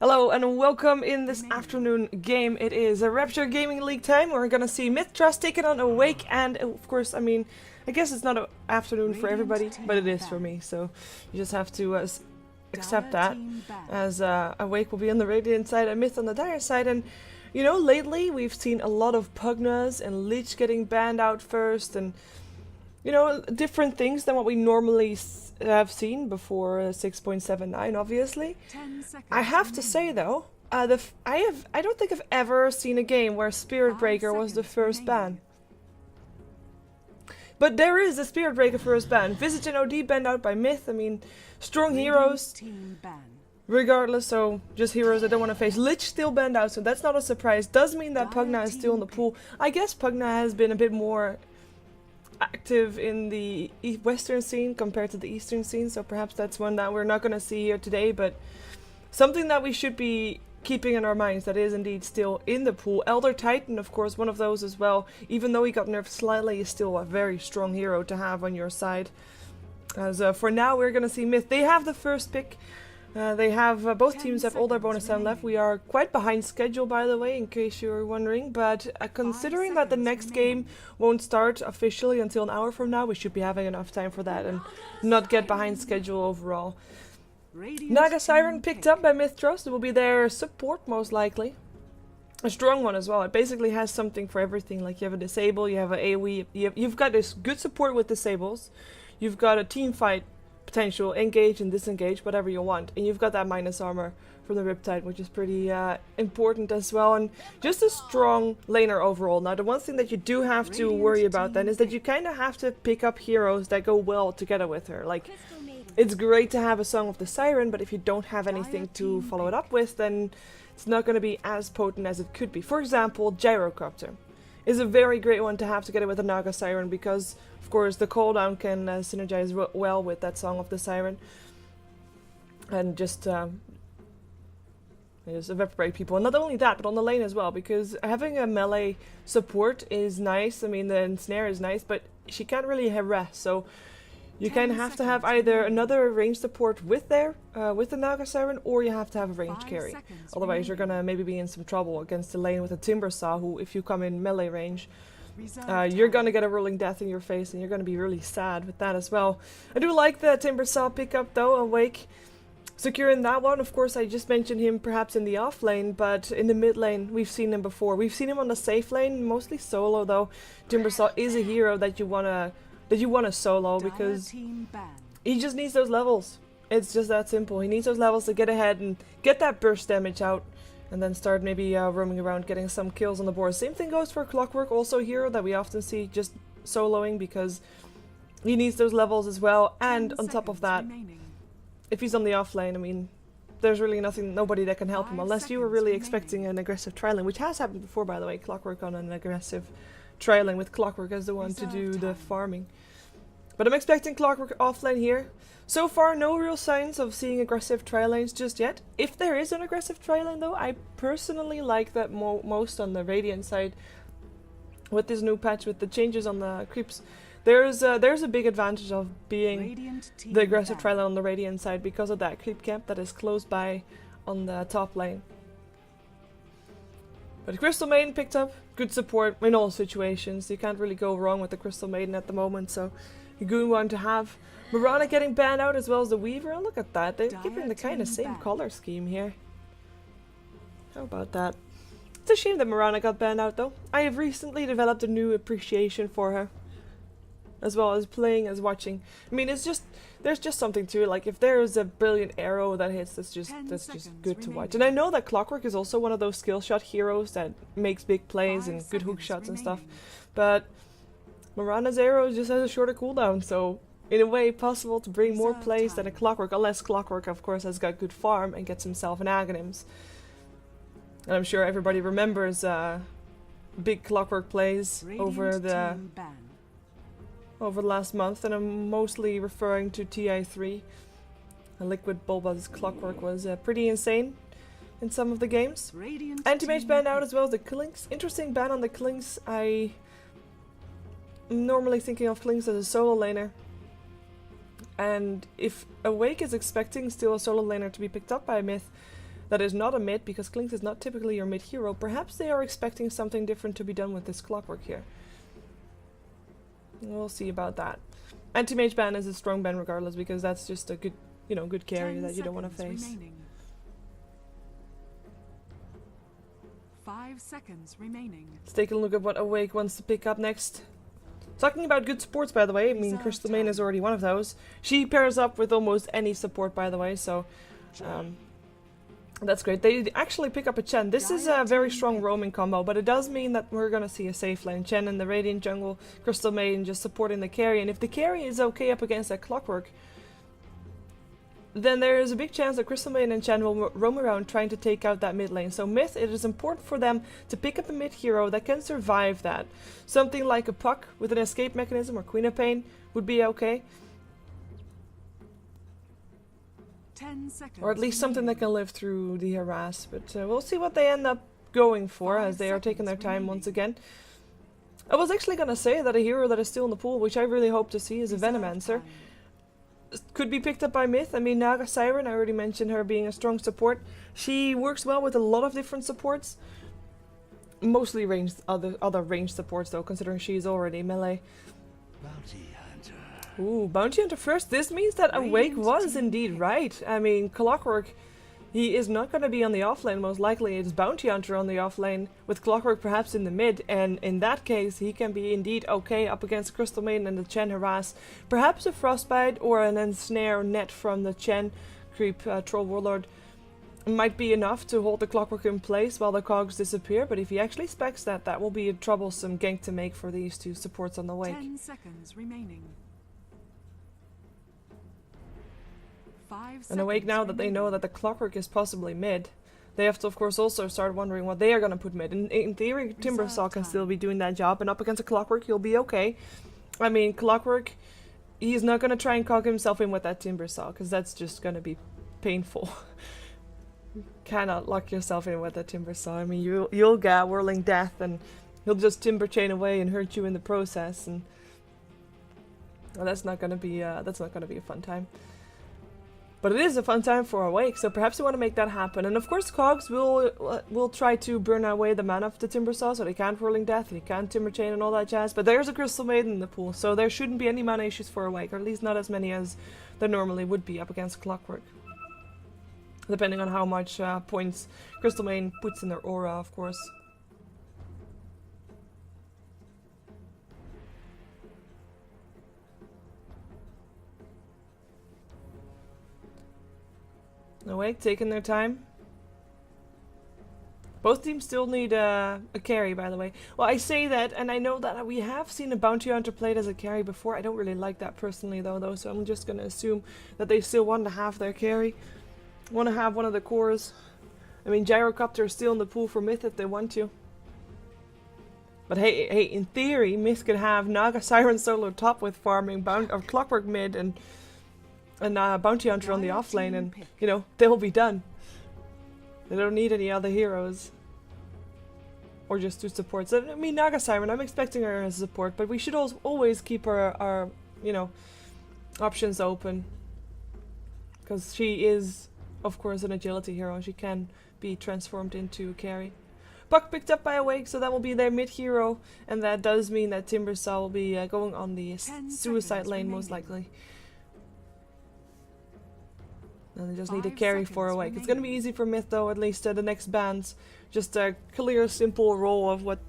Hello and welcome in this afternoon game. It is a Rapture Gaming League time. We're gonna see MiTH taking on Awake, and of course, I guess it's not an afternoon for everybody, but it is for me. So you just have to accept that, as Awake will be on the Radiant side and MiTH on the Dire side. And you know, lately we've seen a lot of Pugnas and Leech getting banned out first, and you know, different things than what we normally have seen before 6.79, obviously. I have to say though, I don't think I've ever seen a game where Spirit Breaker was the first ban. But there is a Spirit Breaker first ban. Visage and OD banned out by MiTH. I mean, strong heroes, regardless, so just heroes I don't want to face. Lich still banned out, so that's not a surprise. Does mean that Pugna is still in the pool. I guess Pugna has been a bit more active in the western scene compared to the eastern scene, so perhaps that's one that we're not going to see here today, but something that we should be keeping in our minds that is indeed still in the pool. Elder Titan, of course, one of those as well. Even though he got nerfed slightly, is still a very strong hero to have on your side. As for now, we're going to see MiTH. They have the first pick. They have both teams have all their bonus time left. We are quite behind schedule, by the way, in case you were wondering. But considering that the next game won't start officially until an hour from now, we should be having enough time for that and not get behind schedule overall. Naga Siren picked up by MiTH. It will be their support most likely. A strong one as well. It basically has something for everything. Like you have a disable, you have an AoE, you've got this good support with disables. You've got a team fight potential, engage and disengage, whatever you want, and you've got that minus armor from the Riptide, which is pretty important as well, and just a strong laner overall. Now the one thing that you do have to worry about then is that you kind of have to pick up heroes that go well together with her. Like, it's great to have a Song of the Siren, but if you don't have anything to follow it up with, then it's not going to be as potent as it could be. For example, Gyrocopter is a very great one to have together with a Naga Siren, because of course the cooldown can synergize well with that Song of the Siren and just evaporate people. And not only that, but on the lane as well, because having a melee support is nice. I mean, the ensnare is nice, but she can't really harass, so you kind of have to have either another range support with the Naga Siren, or you have to have a range carry. Otherwise you're gonna maybe be in some trouble against the lane with a Timber Saw, who, if you come in melee range, you're gonna get a rolling death in your face, and you're gonna be really sad with that as well. I do like the Timber Saw pickup though. Awake securing that one. Of course, I just mentioned him perhaps in the off lane, but in the mid lane we've seen him before. We've seen him on the safe lane, mostly solo though. Timber Saw is a hero that you wanna solo, because he just needs those levels. It's just that simple. He needs those levels to get ahead and get that burst damage out, and then start maybe roaming around getting some kills on the board. Same thing goes for Clockwork, also a hero that we often see just soloing because he needs those levels as well. And on top of that, if he's on the off lane, I mean, there's really nobody that can help him unless you were really expecting an aggressive trialing, which has happened before, by the way. Clockwork on an aggressive trialing with Clockwork as the one to do the farming. But I'm expecting Clockwork offlane here. So far, no real signs of seeing aggressive tri-lanes just yet. If there is an aggressive tri-lane though, I personally like that most on the Radiant side. With this new patch, with the changes on the creeps, there's a big advantage of being the aggressive tri-lane on the Radiant side because of that creep camp that is close by on the top lane. But Crystal Maiden picked up good support in all situations. You can't really go wrong with the Crystal Maiden at the moment, so a good one to have. Mirana getting banned out as well as the Weaver. And look at that, they're keeping the kind of same color scheme here. How about that? It's a shame that Mirana got banned out though. I have recently developed a new appreciation for her, as well as playing as watching. I mean, there's just something to it. Like, if there's a brilliant arrow that hits, that's just good to watch. And I know that Clockwork is also one of those skill shot heroes that makes big plays and good hook shots and stuff, but Mirana's arrow just has a shorter cooldown, so in a way possible to bring more plays than a Clockwork, unless Clockwork of course has got good farm and gets himself an Aghanims. And I'm sure everybody remembers big Clockwork plays over the last month, and I'm mostly referring to TI3. A Liquid Bulba's Clockwork was pretty insane in some of the games. Anti-Mage banned out as well as the Klinks. Interesting ban on the Klinks. I'm normally thinking of Klinks as a solo laner. And if Awake is expecting still a solo laner to be picked up by MiTH, that is not a mid, because Klink is not typically your mid hero. Perhaps they are expecting something different to be done with this Clockwork here. We'll see about that. Anti-mage ban is a strong ban regardless, because that's just a good, you know, good carry that you don't want to face. Remaining. 5 seconds remaining. Let's take a look at what Awake wants to pick up next. Talking about good supports, by the way, I mean, Crystal Main is already one of those. She pairs up with almost any support, by the way, so that's great. They actually pick up a Chen. This is a very strong roaming combo, but it does mean that we're gonna see a safe lane. Chen in the Radiant jungle, Crystal Main just supporting the carry, and if the carry is okay up against that Clockwork, then there is a big chance that Crystal Maiden and Chen will roam around trying to take out that mid lane. So MiTH, it is important for them to pick up a mid hero that can survive that. Something like a Puck with an escape mechanism or Queen of Pain would be okay. 10 seconds. Or at least something that can live through the harass. But we'll see what they end up going for as they are taking their time once again. I was actually going to say that a hero that is still in the pool, which I really hope to see, is a Venomancer. Could be picked up by MiTH. I mean, Naga Siren, I already mentioned her being a strong support. She works well with a lot of different supports. Mostly ranged, other ranged supports though, considering she's already melee. Bounty Hunter. Ooh, Bounty Hunter first. This means that Awake was indeed right. I mean, Clockwork, he is not going to be on the offlane. Most likely it's Bounty Hunter on the offlane, with Clockwork perhaps in the mid, and in that case he can be indeed okay up against Crystal Maiden and the Chen harass. Perhaps a Frostbite or an ensnare net from the Chen creep Troll Warlord might be enough to hold the Clockwork in place while the cogs disappear, but if he actually specs that, that will be a troublesome gank to make for these two supports on the Wake. 10 seconds remaining. 5 And Awake, now that they know that the Clockwork is possibly mid, they have to of course also start wondering what they are going to put mid. In theory, Timbersaw can still be doing that job, and up against a Clockwork he'll be okay. I mean, Clockwork, he's not going to try and cog himself in with that Timbersaw, because that's just going to be painful. You cannot lock yourself in with that Timbersaw. I mean, you'll get Whirling Death, and he'll just Timber Chain away and hurt you in the process, and well, that's not going to be a fun time. But it is a fun time for Awake, so perhaps you want to make that happen. And of course, Cogs will try to burn away the mana of the Timbersaw, so they can't Whirling Death, and he can't Timber Chain and all that jazz. But there's a Crystal Maiden in the pool, so there shouldn't be any mana issues for Awake, or at least not as many as there normally would be up against Clockwork. Depending on how much points Crystal Maiden puts in their aura, of course. Awake, taking their time. Both teams still need a carry, by the way. Well, I say that, and I know that we have seen a Bounty Hunter played as a carry before. I don't really like that personally, though, so I'm just going to assume that they still want to have their carry. Want to have one of the cores. I mean, Gyrocopter is still in the pool for MiTH if they want to. But hey, in theory, MiTH could have Naga Siren solo top with farming, Clockwork mid, and Bounty Hunter on the offlane, and you know, they'll be done. They don't need any other heroes. Or just two supports. I mean, Naga Siren, I'm expecting her as a support, but we should always keep our you know, options open. Because she is, of course, an agility hero. She can be transformed into a carry. Puck picked up by Awake, so that will be their mid hero, and that does mean that Timbersaw will be going on the suicide lane most likely. And they just need a carry for Awake. It's gonna be easy for MiTH though, at least the next bans. Just a clear, simple roll of what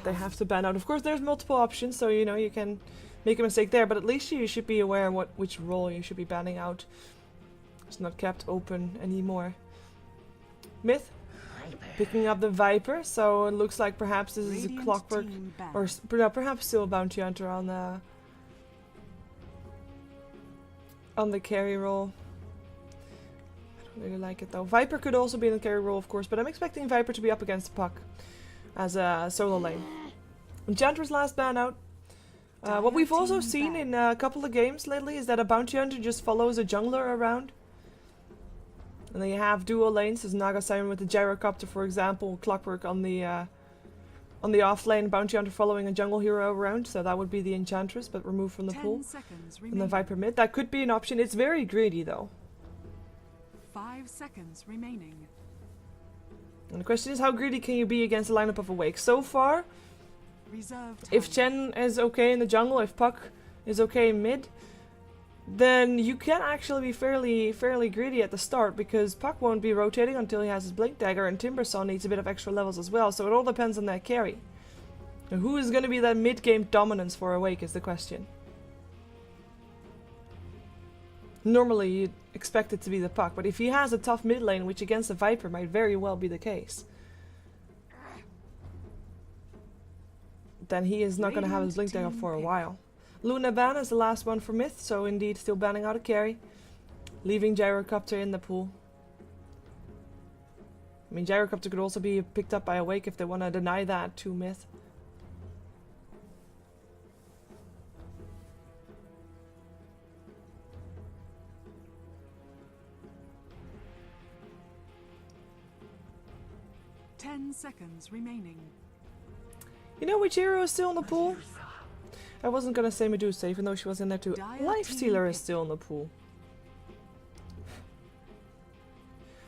they have to ban out. Of course, there's multiple options, so you know you can make a mistake there, but at least you should be aware of which role you should be banning out. It's not kept open anymore. MiTH picking up the Viper, so it looks like perhaps this is a Clockwork, or perhaps still a Bounty Hunter on the carry role. I don't really like it though. Viper could also be in the carry role, of course, but I'm expecting Viper to be up against Puck as a solo lane. Enchantress last ban out. What we've also seen in a couple of games lately is that a Bounty Hunter just follows a jungler around. And then you have dual lanes, as Naga Siren with the Gyrocopter, for example, Clockwork on the off lane, Bounty Hunter following a jungle hero around, so that would be the Enchantress, but removed from the pool. And the Viper mid, that could be an option. It's very greedy though. 5 seconds remaining. And the question is, how greedy can you be against a lineup of Awake? So far, Reserve time. if Chen is okay in the jungle, if Puck is okay in mid, then you can actually be fairly greedy at the start, because Puck won't be rotating until he has his Blink Dagger, and Timbersaw needs a bit of extra levels as well, so it all depends on that carry. And who is going to be that mid-game dominance for Awake is the question. Normally you'd expect it to be the Puck, but if he has a tough mid lane, which against the Viper might very well be the case, then he is not going to have his Blink Dagger for a while. Luna ban is the last one for MiTH, so indeed still banning out a carry, leaving Gyrocopter in the pool. I mean, Gyrocopter could also be picked up by Awake if they want to deny that to MiTH. Seconds remaining. You know which hero is still in the pool? I wasn't gonna say Medusa, even though she was in there too. Lifestealer is still in the pool.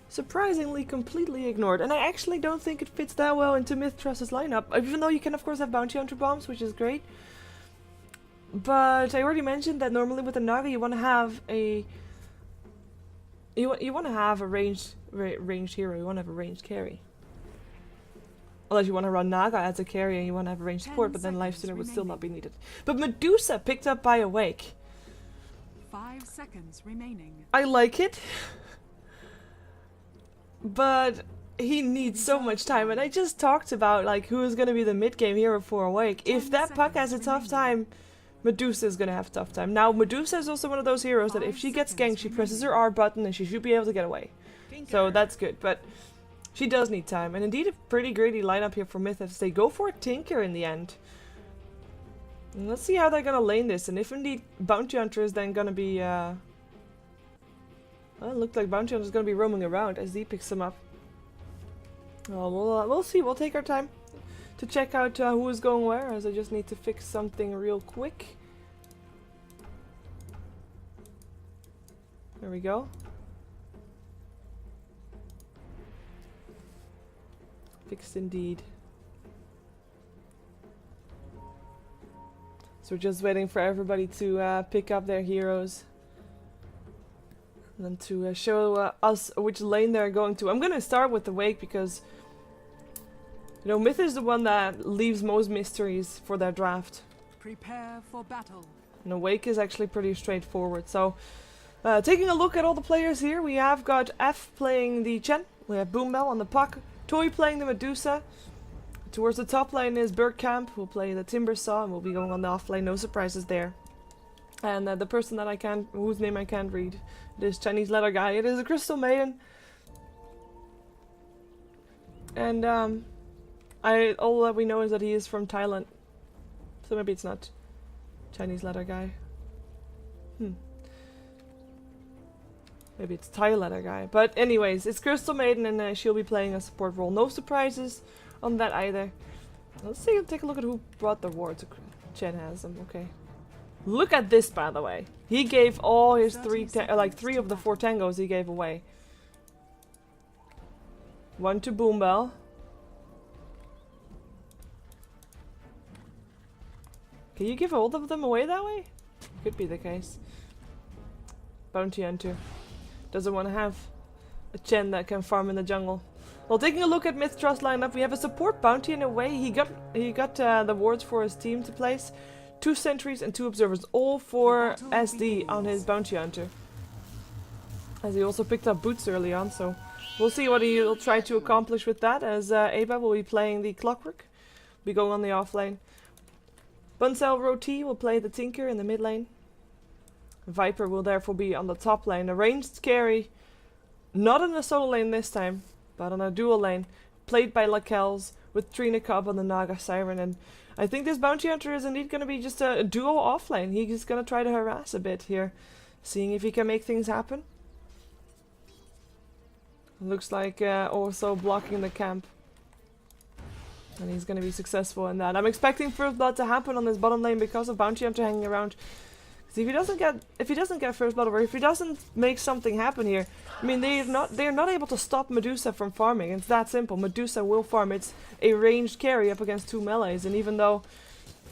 Surprisingly completely ignored, and I actually don't think it fits that well into MiTH Trust's lineup, even though you can of course have Bounty Hunter bombs, which is great. But I already mentioned that normally with the Naga you want to have a ranged hero, you want to have a ranged carry. Unless you want to run Naga as a carry and you want to have a ranged support, but then Lifestealer would still not be needed. But Medusa picked up by Awake. 5 seconds remaining. I like it. But he needs so much time, and I just talked about like who is going to be the mid-game hero for Awake. If that Puck has a tough time, Medusa is going to have a tough time. Now, Medusa is also one of those heroes that if she gets ganked, she presses her R button and she should be able to get away. So that's good, but she does need time, and indeed a pretty greedy lineup here for MiTH as they go for a Tinker in the end. And let's see how they're gonna lane this, and if indeed Bounty Hunter is then gonna be, well, it looked like Bounty Hunter is gonna be roaming around as he picks him up. Well, we'll see, we'll take our time to check out who is going where, as I just need to fix something real quick. There we go. Fixed indeed. So we're just waiting for everybody to pick up their heroes. And then to show us which lane they're going to. I'm gonna start with the Wake because, you know, MiTH is the one that leaves most mysteries for their draft. Prepare for battle. And the Wake is actually pretty straightforward. So, taking a look at all the players here, we have got F playing the Chen. We have Boombell on the Puck. Toy playing the Medusa. Towards the top lane is Bergkamp, who'll play the Timbersaw, and we'll be going on the off lane, no surprises there. And the person that whose name I can't read, this Chinese letter guy, it is a Crystal Maiden. And all that we know is that he is from Thailand. So maybe it's not Chinese letter guy. Maybe it's Thai letter guy. But anyways, it's Crystal Maiden and she'll be playing a support role. No surprises on that either. Let's take a look at who brought the wards. Chen has them, okay. Look at this, by the way. He gave all his three of the 4 tangos he gave away. One to Boombell. Can you give all of them away that way? Could be the case. Bounty Hunter doesn't want to have a Chen that can farm in the jungle. Well, taking a look at MiTH Trust lineup, we have a support Bounty in a way. He got the wards for his team to place. 2 sentries and 2 observers, all for SD on his Bounty Hunter. As he also picked up boots early on, so we'll see what he'll try to accomplish with that, as Aba will be playing the Clockwork, be going on the off lane. Buncel Roti will play the Tinker in the mid lane. Viper will therefore be on the top lane. A ranged carry, not in a solo lane this time, but on a dual lane, played by Lakels with Trina Cobb on the Naga Siren. And I think this Bounty Hunter is indeed going to be just a duo off lane. He's going to try to harass a bit here, seeing if he can make things happen. Looks like also blocking the camp. And he's going to be successful in that. I'm expecting first blood to happen on this bottom lane because of Bounty Hunter hanging around. Because if he doesn't get first blood, or if he doesn't make something happen here, I mean they're not able to stop Medusa from farming. It's that simple. Medusa will farm. It's a ranged carry up against 2 melees, and even though,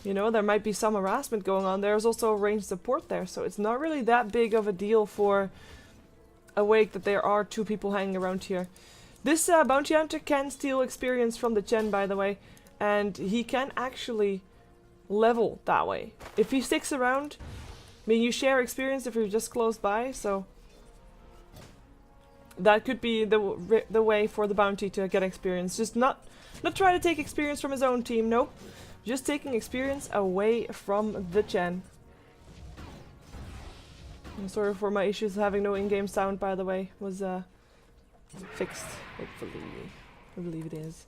you know, there might be some harassment going on, there's also ranged support there, so it's not really that big of a deal for Awake that there are 2 people hanging around here. This bounty hunter can steal experience from the Chen, by the way, and he can actually level that way. If he sticks around, I mean, you share experience if you're just close by, so that could be the way for the bounty to get experience. Just not try to take experience from his own team, nope. Just taking experience away from the Chen. I'm sorry for my issues having no in-game sound, by the way. Was fixed, hopefully. I believe it is.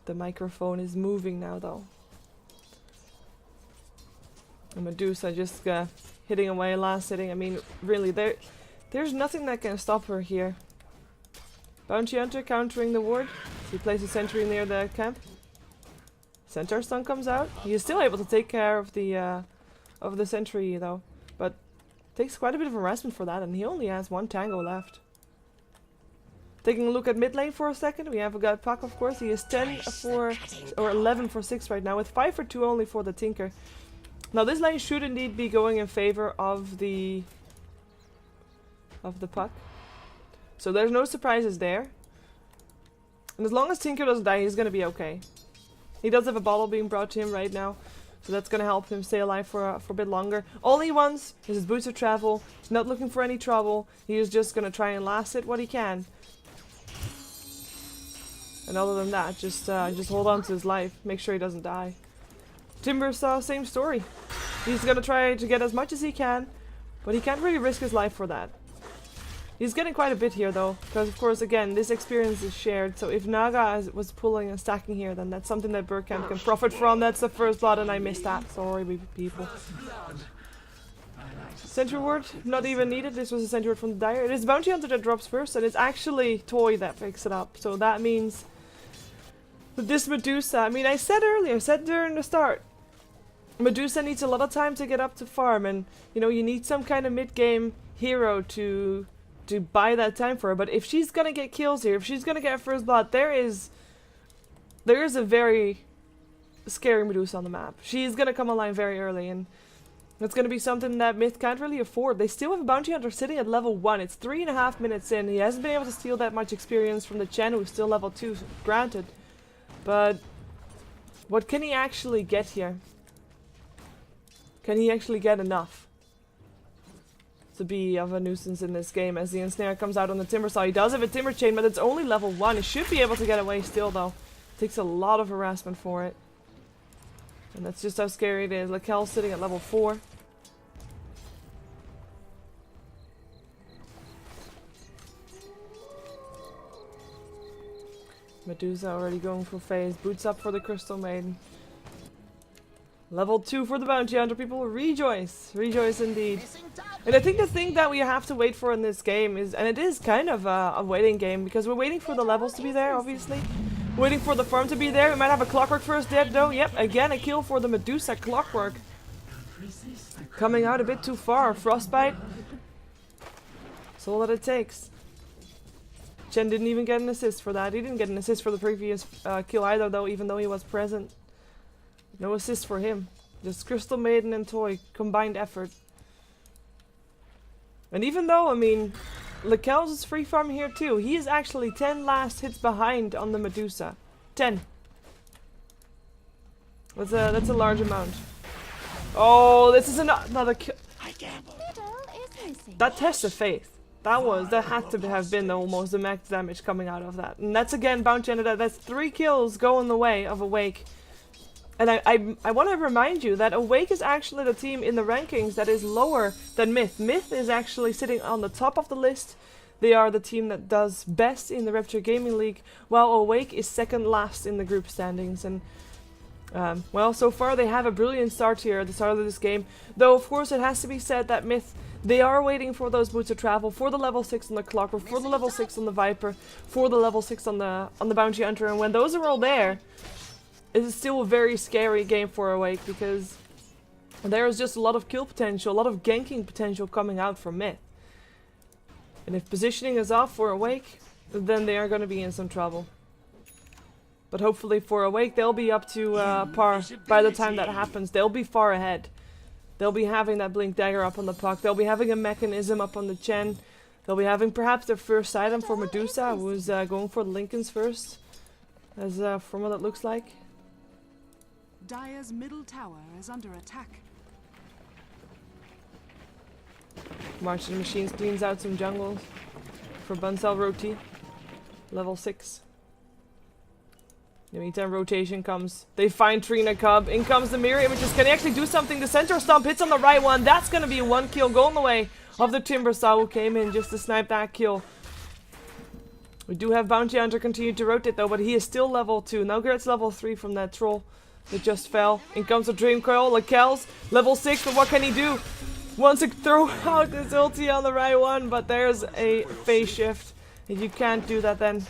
The microphone is moving now, though. And Medusa just hitting away, last hitting. I mean, really, there's nothing that can stop her here. Bounty Hunter countering the ward. So he places a sentry near the camp. Centaur stun comes out. He is still able to take care of the sentry, though. But takes quite a bit of harassment for that, and he only has 1 tango left. Taking a look at mid lane for a second, we have a guy Puck, of course. He is 10 for, or 11 for 6 right now, with 5 for 2 only for the Tinker. Now this lane should indeed be going in favor of the Puck. So there's no surprises there. And as long as Tinker doesn't die, he's gonna be okay. He does have a bottle being brought to him right now, so that's gonna help him stay alive for a bit longer. All he wants is his boots of travel. He's not looking for any trouble. He is just gonna try and last hit what he can. And other than that, just hold on to his life. Make sure he doesn't die. Timber's same story. He's gonna try to get as much as he can, but he can't really risk his life for that. He's getting quite a bit here though, because of course again this experience is shared, so if Naga was pulling and stacking here, then that's something that Bergkamp can profit from. That's the first blood and I missed that. Sorry people. Sentry ward, not even needed. This was a sentry ward from the Dire. It is Bounty Hunter that drops first, and it's actually Toy that picks it up, so that means that this Medusa, I mean I said earlier, I said during the start, Medusa needs a lot of time to get up to farm, and you know, you need some kind of mid-game hero to buy that time for her. But if she's gonna get kills here, if she's gonna get first blood, there is a very scary Medusa on the map. She's gonna come online very early, and that's gonna be something that MiTH can't really afford. They still have a Bounty Hunter sitting at level 1. It's 3.5 minutes in. He hasn't been able to steal that much experience from the Chen, who's still level 2, granted. But what can he actually get here? Can he actually get enough to be of a nuisance in this game? As the ensnare comes out on the Timber saw, he does have a Timber chain, but it's only level 1. He should be able to get away still, though. Takes a lot of harassment for it. And that's just how scary it is. Lakel's sitting at level 4. Medusa already going for phase. Boots up for the Crystal Maiden. Level 2 for the Bounty Hunter. People rejoice. Rejoice indeed. And I think the thing that we have to wait for in this game is, and it is kind of a waiting game, because we're waiting for the levels to be there, obviously. Waiting for the farm to be there. We might have a Clockwork first dead though. Yep, again a kill for the Medusa Clockwork. Coming out a bit too far. Frostbite. That's all that it takes. Chen didn't even get an assist for that. He didn't get an assist for the previous kill either though, even though he was present. No assist for him. Just Crystal Maiden and Toy. Combined effort. And even though, I mean, Lakel's is free farm here too. He is actually 10 last hits behind on the Medusa. 10. That's a large amount. Oh, this is another kill. That test of faith. That had to have been almost the max damage coming out of that. And that's again Bounty Hunter. That's 3 kills going the way of Awake. And I want to remind you that Awake is actually the team in the rankings that is lower than MiTH. MiTH is actually sitting on the top of the list. They are the team that does best in the Rapture Gaming League, while Awake is second last in the group standings. And well, so far they have a brilliant start here at the start of this game. Though of course it has to be said that MiTH, they are waiting for those boots of travel, for the level 6 on the Clockwork, for the level 6 on the Viper, for the level 6 on the Bounty Hunter. And when those are all there, it is still a very scary game for Awake, because There is just a lot of kill potential, a lot of ganking potential coming out from MiTH. And if positioning is off for Awake, then they are going to be in some trouble. But hopefully for Awake, they'll be up to par by the time that happens. They'll be far ahead. They'll be having that Blink Dagger up on the Puck. They'll be having a mechanism up on the Chen. They'll be having perhaps their first item for Medusa, who's going for the Lincolns first. As from what it looks like. Dire's middle tower is under attack. March of the Machines cleans out some jungles for Buncel Roti. Level 6. In the meantime, rotation comes. They find Trina Cub. In comes the mirror images. Can he actually do something? The center stomp hits on the right one. That's going to be one kill going the way of the Timbersaw, who came in just to snipe that kill. We do have Bounty Hunter continue to rotate though, but he is still level 2. Now Garrett's level 3 from that troll that just fell. In comes the Dream Coil. Lakel's level 6, but what can he do? Wants to throw out his ulti on the right one, but there's a phase shift. And you can't do that then.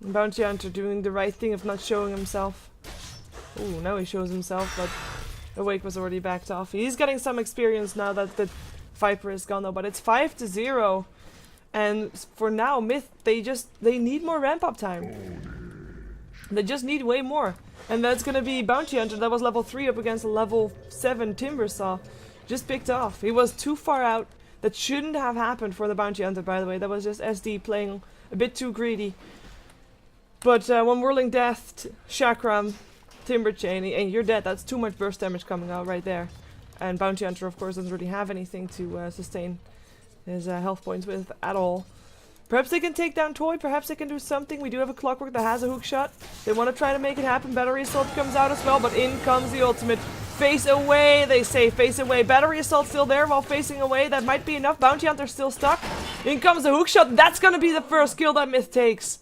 Bounty Hunter doing the right thing of not showing himself. Ooh, now he shows himself, but Awake was already backed off. He's getting some experience now that the Viper is gone though, but it's 5-0. And for now, MiTH, they need more ramp up time. They just need way more. And that's gonna be Bounty Hunter that was level 3 up against a level 7 Timbersaw. Just picked off. He was too far out. That shouldn't have happened for the Bounty Hunter, by the way. That was just SD playing a bit too greedy. But when Whirling Death, Chakram, Timber Chain, and you're dead, that's too much burst damage coming out right there. And Bounty Hunter, of course, doesn't really have anything to sustain his health points with at all. Perhaps they can take down Toy, perhaps they can do something. We do have a Clockwork that has a hook shot. They want to try to make it happen. Battery Assault comes out as well, but in comes the ultimate. Face away, they say, face away. Battery Assault still there while facing away. That might be enough. Bounty Hunter still stuck. In comes the hook shot. That's going to be the first kill that MiTH takes.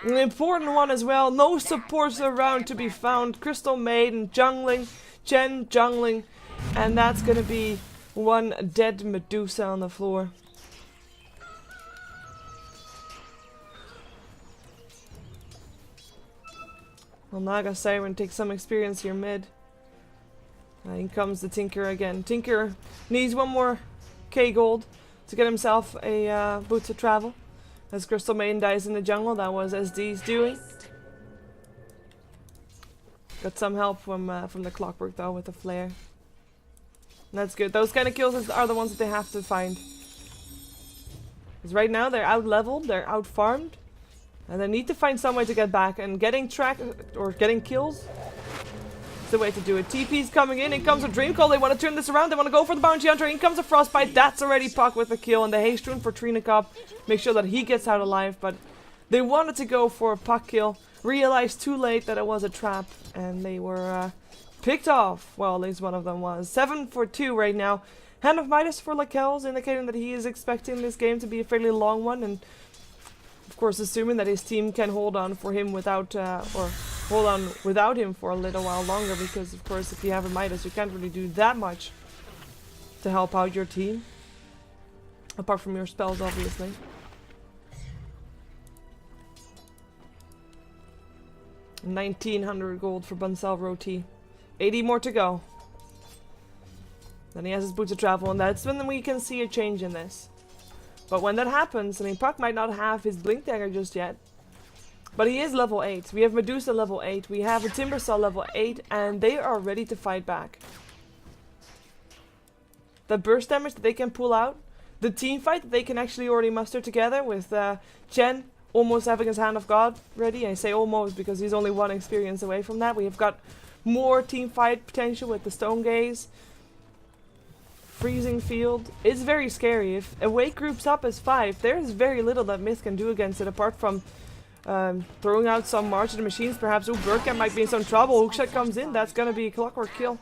An important one as well. No supports around to be found. Crystal Maiden jungling. Chen jungling. And that's going to be one dead Medusa on the floor. Well, Naga Siren takes some experience here mid. In comes the Tinker again. Tinker needs one more K gold to get himself a Boots of Travel. As Crystal Maiden dies in the jungle, that was SD's doing. Got some help from the Clockwork though with the flare. That's good. Those kind of kills are the ones that they have to find. Because right now they're out leveled, they're out farmed, and they need to find some way to get back. And getting kills is the way to do it. TP's coming in. In comes a Dream Call. They want to turn this around. They want to go for the Bounty Hunter. In comes a Frostbite. That's already Puck with the kill. And the Haste Rune for Trina Cop. Make sure that he gets out alive. But they wanted to go for a Puck kill. Realized too late that it was a trap. And they were picked off. Well, at least one of them was. 7 for 2 right now. Hand of Midas for Lakel's, indicating that he is expecting this game to be a fairly long one. And of course, assuming that his team can hold on for him without, or hold on without him for a little while longer, because of course if you have a Midas you can't really do that much to help out your team. Apart from your spells, obviously. $1,900 gold for Buncel Roti. 80 more to go. Then he has his Boots of Travel, and that's when we can see a change in this. But when that happens, I mean, Puck might not have his Blink Dagger just yet. But he is level 8. We have Medusa level 8. We have a Timbersaw level 8. And they are ready to fight back. The burst damage that they can pull out. The team fight that they can actually already muster together with Chen almost having his Hand of God ready. I say almost because he's only one experience away from that. We have got more team fight potential with the Stone Gaze. Freezing Field. It's very scary. If Awake groups up as 5, there's very little that MiTH can do against it apart from throwing out some March of the Machines perhaps. Ooh, Burkamp might be in some trouble. Hookshot comes in. That's gonna be a Clockwork kill.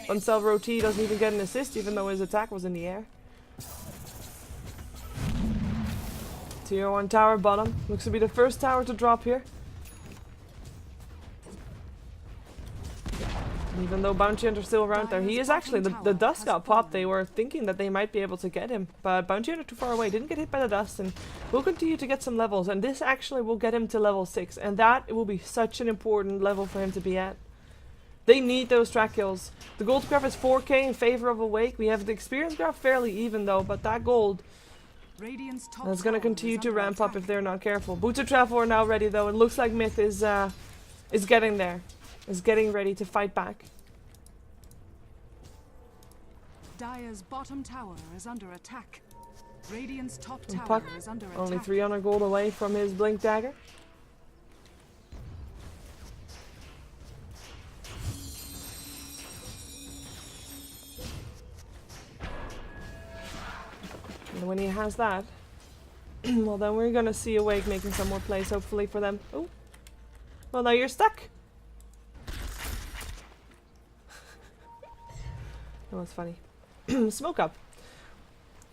Buncel Roti doesn't even get an assist even though his attack was in the air. Tier 1 tower bottom. Looks to be the first tower to drop here. Even though Bounty Hunter's still around there, he is actually, the dust got popped. They were thinking that they might be able to get him, but Bounty Hunter too far away, didn't get hit by the dust, and will continue to get some levels, and this actually will get him to level 6, and that will be such an important level for him to be at. They need those track kills. The gold graph is 4k in favor of Awake. We have the experience graph fairly even though, but that gold is going to continue to ramp up if they're not careful. Boots of Travel are now ready though. It looks like MiTH is getting there. Is getting ready to fight back. Dire's bottom tower is under attack. Radiant's top And tower Puck, is under only attack. 300 gold away from his Blink Dagger. And when he has that, well then we're gonna see Awake making some more plays hopefully for them. Oh, well now you're stuck. That was funny. Smoke up.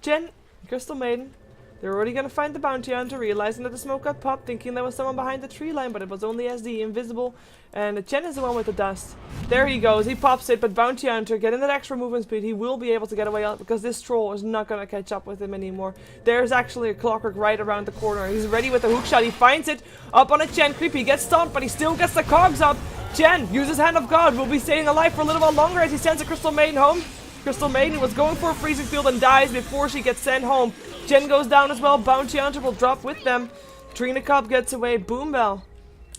Jen, Crystal Maiden, they're already gonna find the bounty hunter, realizing that the smoke got popped, thinking there was someone behind the tree line, but it was only SD, invisible, and Chen is the one with the dust. There he goes, he pops it, but bounty hunter, getting that extra movement speed, he will be able to get away on it because this troll is not gonna catch up with him anymore. There's actually a clockwork right around the corner. He's ready with the hook shot, he finds it, up on a Chen creep, he gets stomped, but he still gets the cogs up. Chen uses Hand of God, will be staying alive for a little while longer as he sends a Crystal Maiden home. Crystal Maiden was going for a freezing field and dies before she gets sent home. Jen goes down as well. Bounty Hunter will drop with them. Trina Cop gets away. Boombell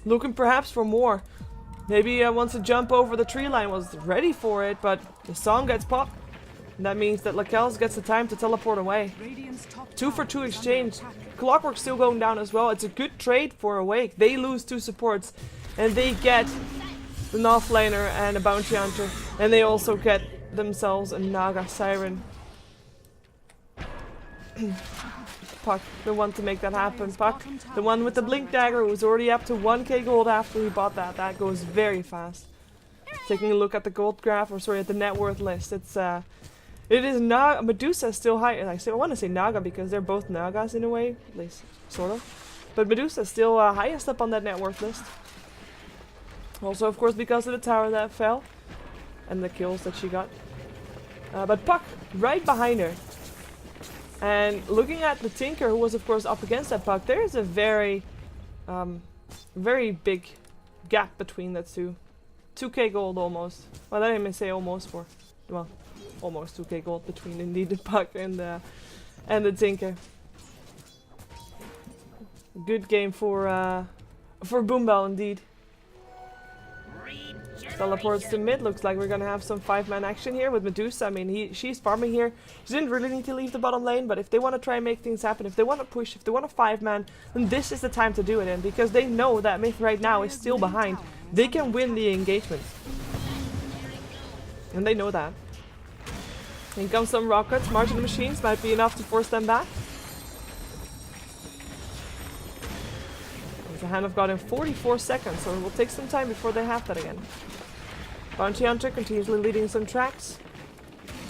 looking perhaps for more. Maybe wants to jump over the tree line. Was ready for it, but the song gets popped. And that means that Lakels gets the time to teleport away. 2 for 2 exchange. Clockwork still going down as well. It's a good trade for Awake. They lose 2 supports. And they get the North Laner and a Bounty Hunter. And they also get themselves a Naga Siren. Puck, the one to make that happen. Puck, the one with the Blink Dagger, who's already up to 1k gold after he bought that. That goes very fast. Taking a look at the gold graph, or sorry, at the net worth list, it is Medusa still high. I want to say Naga because they're both Nagas in a way, at least sort of. But Medusa still highest up on that net worth list. Also, of course, because of the tower that fell and the kills that she got. But Puck right behind her. And looking at the Tinker, who was of course up against that Puck, there is a very big gap between the two. 2k gold almost. Well, I didn't even say almost for. Well, almost 2k gold between indeed the Puck and the Tinker. Good game for Boombell indeed. Teleports to mid. Looks like we're gonna have some 5-man action here with Medusa. I mean, she's farming here. She didn't really need to leave the bottom lane, but if they want to try and make things happen, if they want to push, if they want a 5-man, then this is the time to do it in, because they know that MiTH right now is still behind. They can win the engagement. And they know that. In comes some rockets. Margin machines might be enough to force them back. There's a Hand of God in 44 seconds, so it will take some time before they have that again. Bounty Hunter continuously leading some tracks.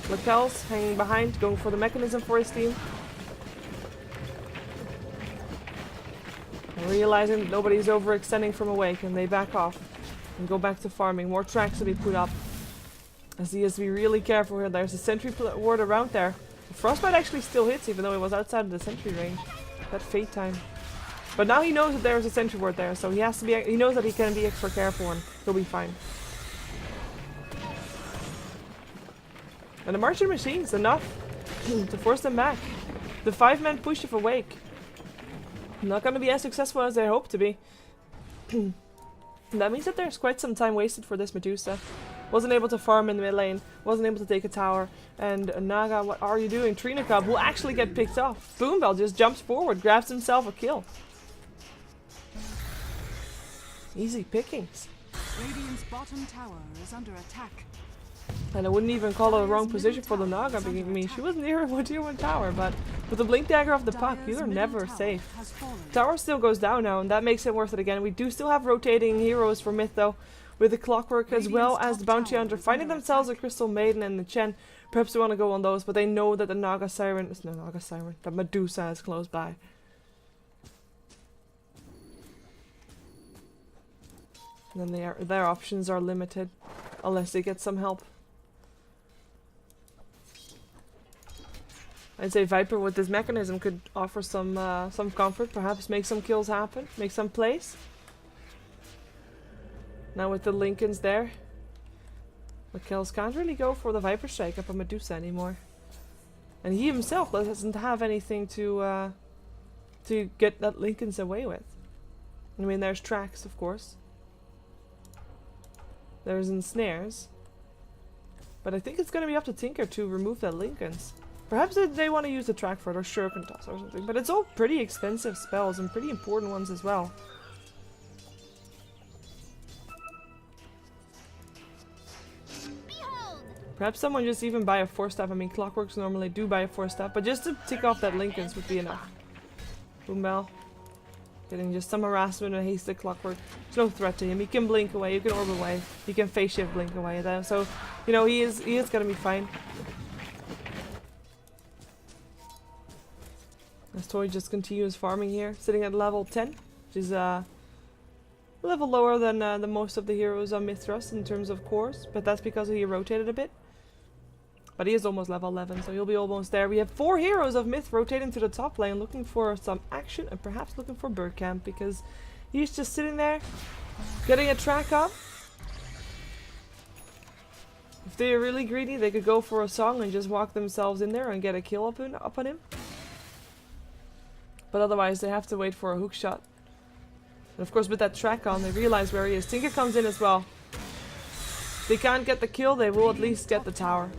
Lakels hanging behind, going for the mechanism for his team. And realizing that nobody's overextending from Awake, and they back off and go back to farming. More tracks to be put up. As he has to be really careful here. There's a sentry ward around there. Frostbite actually still hits, even though he was outside of the sentry range. That fate time. But now he knows that there's a sentry ward there, so he has to be. He knows that he can be extra careful, and he'll be fine. And the Marching Machine's enough to force them back. The 5-man push of Awake. Not going to be as successful as they hope to be. That means that there's quite some time wasted for this Medusa. Wasn't able to farm in the mid lane. Wasn't able to take a tower. And Naga, what are you doing? Trina Cub will actually get picked off. Boombell just jumps forward, grabs himself a kill. Easy pickings. Radiant's bottom tower is under attack. And I wouldn't even call it the wrong position for the Naga. I mean, she was near a tier 1 tower, but with the Blink Dagger of the Puck, you are never safe. Tower still goes down now, and that makes it worth it again. We do still have rotating heroes for MiTH though, with the Clockwork as well as the Bounty Hunter finding themselves a Crystal Maiden and the Chen. Perhaps they want to go on those, but they know that the Naga Siren is no Naga Siren. That Medusa is close by. And then their options are limited, unless they get some help. I'd say Viper with this mechanism could offer some comfort, perhaps make some kills happen, make some plays. Now with the Lincolns there, Mikhails can't really go for the Viper Strike up on Medusa anymore. And he himself doesn't have anything to get that Lincoln's away with. I mean, there's tracks, of course. There's ensnares. But I think it's going to be up to Tinker to remove that Lincoln's. Perhaps they want to use the track for it, or Shuriken Toss or something. But it's all pretty expensive spells and pretty important ones as well. Perhaps someone just even buy a 4-step. I mean, Clockworks normally do buy a 4-step, but just to tick off that Lincoln's would be enough. Boombell. Getting just some harassment and haste the Clockwork. There's no threat to him. He can blink away, he can orb away, he can phase shift blink away. So, you know, he is gonna be fine. As Toy just continues farming here, sitting at level 10, which is a level lower than the most of the heroes on MiTH in terms of cores, but that's because he rotated a bit. But he is almost level 11, so he'll be almost there. We have 4 heroes of MiTH rotating to the top lane, looking for some action and perhaps looking for bird camp, because he's just sitting there, getting a track up. If they're really greedy, they could go for a song and just walk themselves in there and get a kill up on him. But otherwise, they have to wait for a hook shot. And of course, with that track on, they realize where he is. Tinker comes in as well. If they can't get the kill, they will at least get the tower.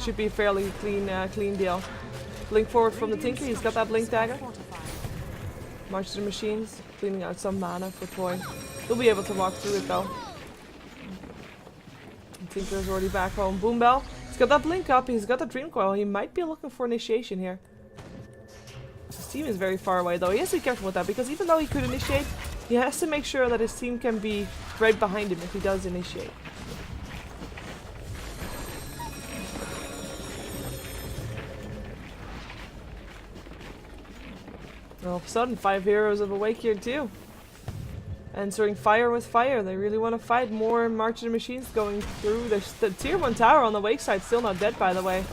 Should be a fairly clean deal. Blink forward from the Tinker. He's got that blink dagger. March to the machines, cleaning out some mana for Toy. He'll be able to walk through it though. And Tinker's already back home. Boombell. He's got that blink up. He's got the Dream Coil. He might be looking for initiation here. His team is very far away though. He has to be careful with that, because even though he could initiate, he has to make sure that his team can be right behind him if he does initiate. All of a sudden, 5 heroes of Awake here too. Answering fire with fire. They really want to fight. More March of the Machines going through. There's the tier 1 tower on the Wake side, still not dead by the way.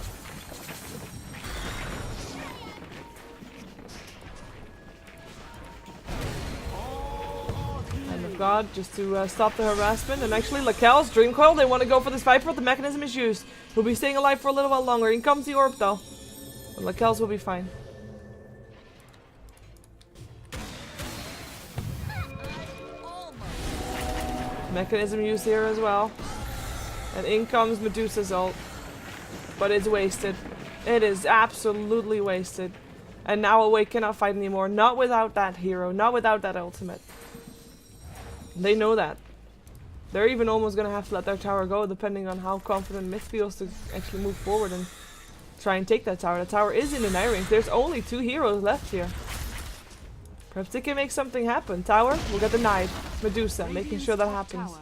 God, just to stop the harassment. And actually, Lakel's Dream Coil, they want to go for this Viper, but the mechanism is used. He'll be staying alive for a little while longer. In comes the orb though. And Lakel's will be fine. Mechanism used here as well. And in comes Medusa's ult. But it's wasted. It is absolutely wasted. And now Awake cannot fight anymore. Not without that hero. Not without that ultimate. They know that. They're even almost going to have to let their tower go, depending on how confident MiTH feels to actually move forward and try and take that tower. The tower is in the eye range. There's only 2 heroes left here. Perhaps they can make something happen. Tower will get denied. Medusa making sure that happens.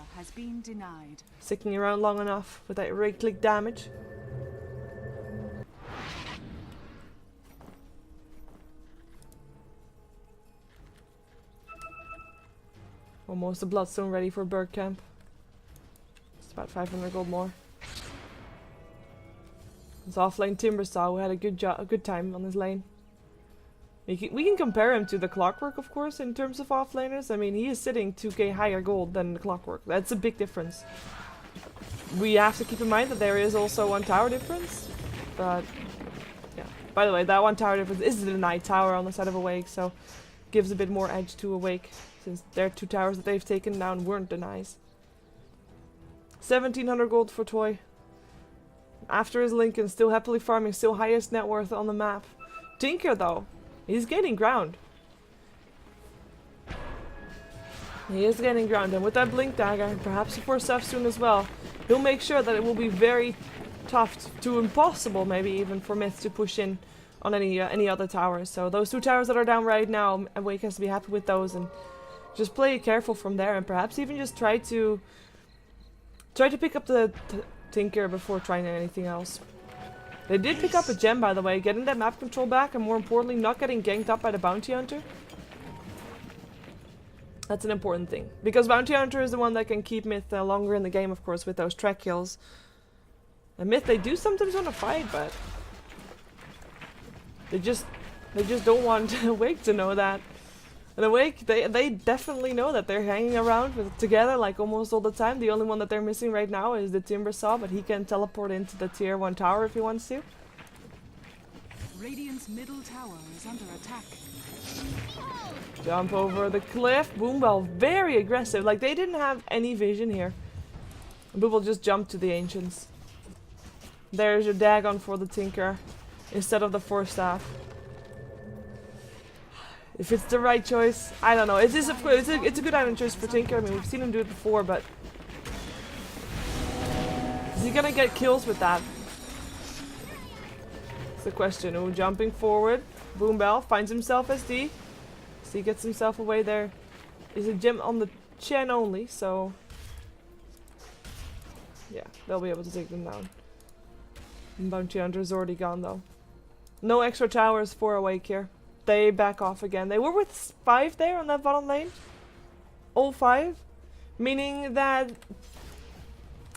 Sticking around long enough with that right-click damage. Almost a Bloodstone ready for Bird Camp. It's about 500 gold more. It's offlane Timbersaw, who had a good time on his lane. We can compare him to the Clockwork, of course, in terms of offlaners. I mean, he is sitting 2k higher gold than the Clockwork. That's a big difference. We have to keep in mind that there is also 1 tower difference. But, yeah. By the way, that 1 tower difference is the Night Tower on the side of Awake, so gives a bit more edge to Awake, since their 2 towers that they've taken down weren't denies. 1700 gold for Toy. After his Lincoln, still happily farming, still highest net worth on the map. Tinker though, he's gaining ground. He is gaining ground, and with that Blink Dagger, and perhaps for Seth soon as well, he'll make sure that it will be very tough to impossible maybe even for MiTH to push in on any other towers. So those 2 towers that are down right now, Awake has to be happy with those and just play it careful from there, and perhaps even just try to pick up the Tinker before trying anything else. They did pick up a gem, by the way, getting that map control back, and more importantly, not getting ganked up by the Bounty Hunter. That's an important thing, because Bounty Hunter is the one that can keep MiTH longer in the game, of course, with those track kills. And MiTH, they do sometimes want to fight, but they just don't want Awake to know that. And Awake, they definitely know that they're hanging around together like almost all the time. The only one that they're missing right now is the Timber Saw, but he can teleport into the tier 1 tower if he wants to. Radiant's middle tower is under attack. Jump over the cliff. Boombell, very aggressive. Like, they didn't have any vision here. Boombell just jumped to the Ancients. There's your Dagon for the Tinker instead of the Force Staff. If it's the right choice, I don't know. It's a good item choice for Tinker. I mean, we've seen him do it before, but is he gonna get kills with that? It's the question. Oh, jumping forward. Boombell finds himself SD. So he gets himself away there. Is a gem on the Chen only, so yeah, they'll be able to take them down. Bounty Hunter's already gone though. No extra towers for Awake here. They back off again. They were with 5 there on that bottom lane. All 5. Meaning that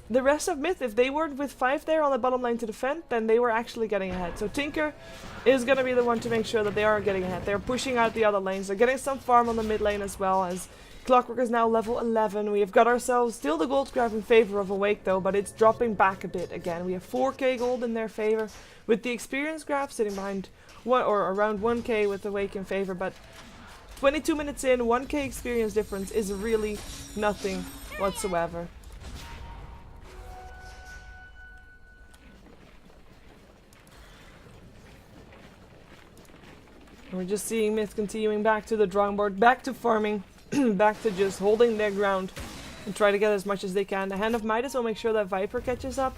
the rest of MiTH, if they weren't with 5 there on the bottom lane to defend, then they were actually getting ahead. So Tinker is going to be the one to make sure that they are getting ahead. They're pushing out the other lanes. They're getting some farm on the mid lane as well, as Clockwork is now level 11. We have got ourselves still the gold grab in favor of Awake though, but it's dropping back a bit again. We have 4k gold in their favor, with the experience graph sitting behind around 1k with Awake in favor, but 22 minutes in, 1k experience difference is really nothing whatsoever. And we're just seeing MiTH continuing back to the drawing board, back to farming, back to just holding their ground and try to get as much as they can. The Hand of MiTH will make sure that Viper catches up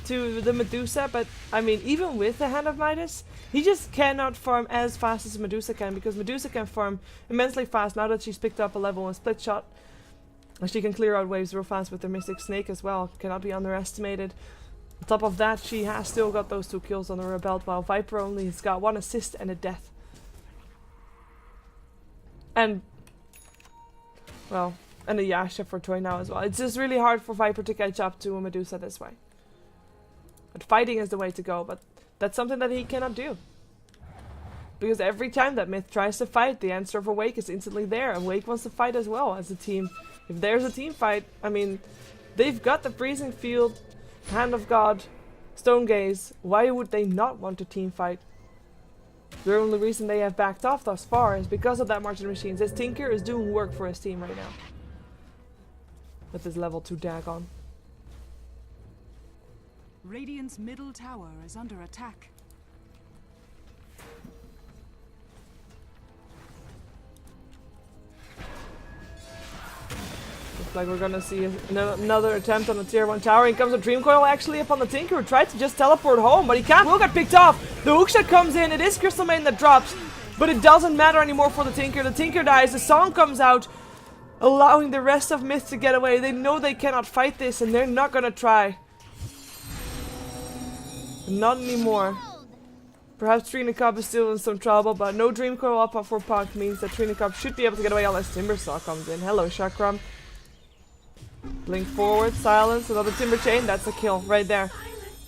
to the Medusa, but I mean, even with the Hand of MiTH, he just cannot farm as fast as Medusa can, because Medusa can farm immensely fast now that she's picked up a level 1 split shot. And she can clear out waves real fast with her Mystic Snake as well, cannot be underestimated. On top of that, she has still got those 2 kills on her belt, while Viper only has got 1 assist and a death. And, well, and a Yasha for Toy now as well. It's just really hard for Viper to catch up to a Medusa this way. But fighting is the way to go, but that's something that he cannot do. Because every time that MiTH tries to fight, the answer of Awake is instantly there. Awake wants to fight as well as a team. If there's a team fight, I mean, they've got the Freezing Field, Hand of God, Stone Gaze. Why would they not want to team fight? The only reason they have backed off thus far is because of that Marching Machines. This Tinker is doing work for his team right now. With his level 2 Dagon. Radiant's middle tower is under attack. Looks like we're gonna see another attempt on the tier 1 tower. Here comes a Dream Coil actually up on the Tinker, who tried to just teleport home, but he can't. Will get picked off. The hookshot comes in. It is Crystal Maiden that drops, but it doesn't matter anymore for the Tinker. The Tinker dies. The song comes out, allowing the rest of MiTH to get away. They know they cannot fight this, and they're not gonna try. Not anymore. Perhaps Trina Cup is still in some trouble, but no Dream Coil up for Punk means that Trina Cup should be able to get away unless Timber Saw comes in. Hello, Chakram. Blink forward, silence, another Timber Chain. That's a kill right there.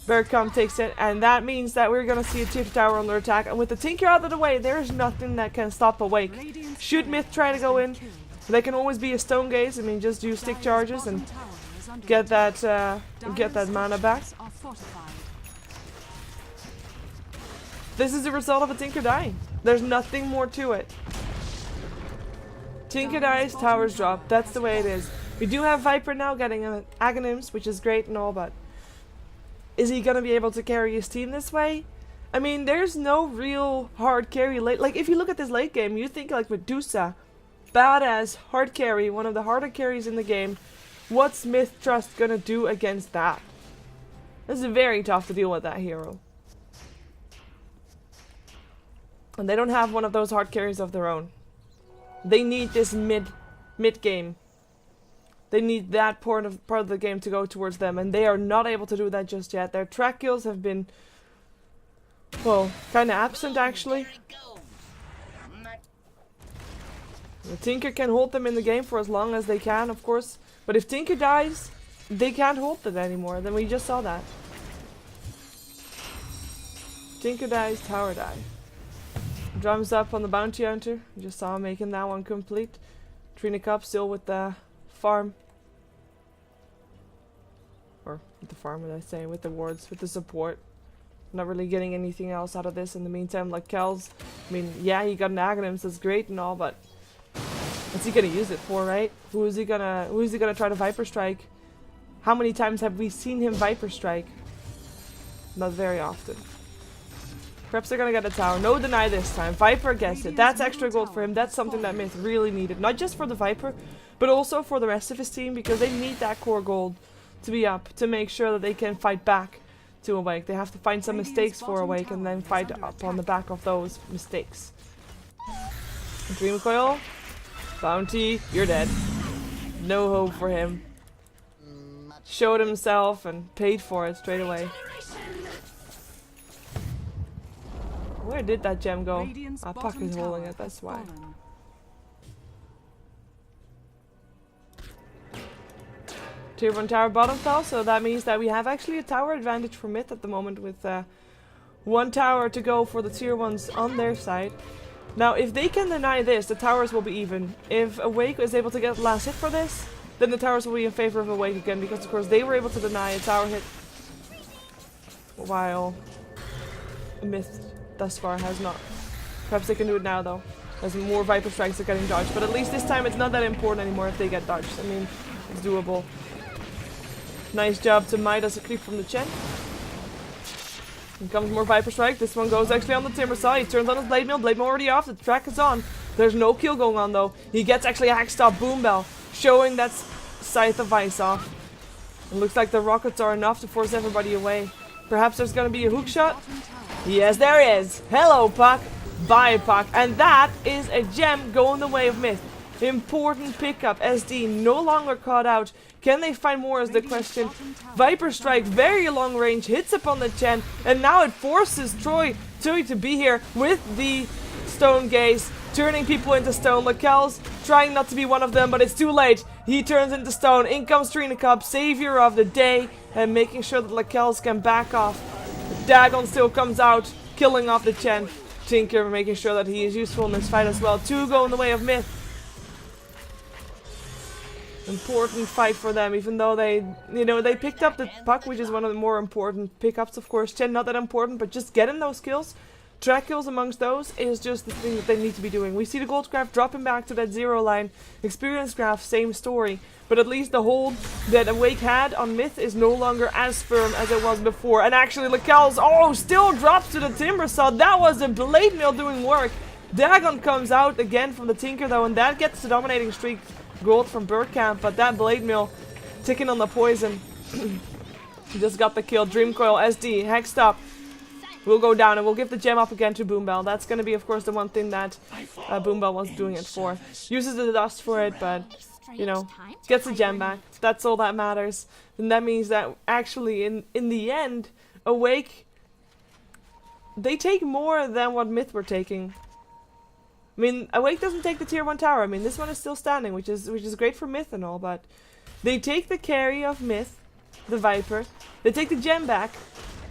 Bergkamp takes it, and that means that we're gonna see a tier 2 tower under attack. And with the Tinker out of the way, there's nothing that can stop Awake. Should MiTH try to go in, they can always be a Stone Gaze. I mean, just use stick charges and get that mana back. This is the result of a Tinker dying. There's nothing more to it. Tinker dies, towers drop. That's the way it is. We do have Viper now getting an Aghanim's, which is great and all, but is he gonna be able to carry his team this way? I mean, there's no real hard carry late. Like, if you look at this late game, you think like Medusa, badass, hard carry, one of the harder carries in the game. What's MiTH Trust gonna do against that? This is very tough to deal with that hero. And they don't have one of those hard carries of their own. They need this mid game. They need that part of the game to go towards them, and they are not able to do that just yet. Their track kills have been, well, kind of absent actually. The Tinker can hold them in the game for as long as they can, of course. But if Tinker dies, they can't hold it anymore. Then we just saw that. Tinker dies, tower dies. Drums up on the Bounty Hunter. You just saw him making that one complete. Trina Cup still with the farm. Or with the farm, would I say, with the wards, with the support. Not really getting anything else out of this in the meantime. Like Kells, I mean, yeah, he got an Aghanim, so that's great and all, but what's he gonna use it for, right? Who is he gonna try to Viper Strike? How many times have we seen him Viper Strike? Not very often. Perhaps they're gonna get a tower. No deny this time. Viper gets it. That's extra gold for him. That's something that Myth really needed. Not just for the Viper, but also for the rest of his team, because they need that core gold to be up to make sure that they can fight back to Awake. They have to find some mistakes for Awake and then fight up on the back of those mistakes. Dream Coil. Bounty, you're dead. No hope for him. Showed himself and paid for it straight away. Where did that gem go? Puck is holding it, that's why. Tier 1 tower bottom fell, so that means that we have actually a tower advantage for Myth at the moment with one tower to go for the tier 1s on their side. Now, if they can deny this, the towers will be even. If Awake is able to get the last hit for this, then the towers will be in favor of Awake again, because of course they were able to deny a tower hit, while Myth thus far has not. Perhaps they can do it now though, as more Viper Strikes are getting dodged, but at least this time it's not that important anymore if they get dodged. I mean, it's doable. Nice job to MiTH as a creep from the Chen. Here comes more Viper Strike. This one goes actually on the Timber side. He turns on his Blade Mail. Blade Mail already off. The track is on. There's no kill going on though. He gets actually a Hackstop Boom Bell, showing that Scythe of Ice off. It looks like the rockets are enough to force everybody away. Perhaps there's gonna be a hook shot. Yes, there is. Hello, Puck. Bye, Puck. And that is a gem going the way of Myth. Important pickup. SD no longer caught out. Can they find more is the question. Viper Strike, very long range, hits upon the Chen, and now it forces Troy to be here with the Stone Gaze, turning people into stone. Lakel's trying not to be one of them, but it's too late. He turns into stone. In comes Trina Cup, savior of the day, and making sure that Lakel's can back off. Dagon still comes out, killing off the Chen. Tinker making sure that he is useful in this fight as well. Two go in the way of Myth. Important fight for them, even though they picked up the Puck, which is one of the more important pickups, of course. Chen, not that important, but just getting those kills. Track kills amongst those is just the thing that they need to be doing. We see the gold graph dropping back to that 0 line. Experience graph, same story. But at least the hold that Awake had on Myth is no longer as firm as it was before. And actually, Lakel's, still drops to the Timber Saw. That was a Blade Mail doing work. Dagon comes out again from the Tinker though, and that gets the dominating streak. Gold from Birdcamp, but that Blade Mail ticking on the poison. Just got the kill. Dream Coil, SD, Hextop will go down, and we'll give the gem up again to Boombell. That's going to be, of course, the one thing that Boombell was doing it for. Uses the dust for it, but, gets the gem back. That's all that matters. And that means that, actually, in the end, Awake, they take more than what Myth were taking. I mean, Awake doesn't take the tier 1 tower. I mean, this one is still standing, which is great for Myth and all, but they take the carry of Myth, the Viper, they take the gem back,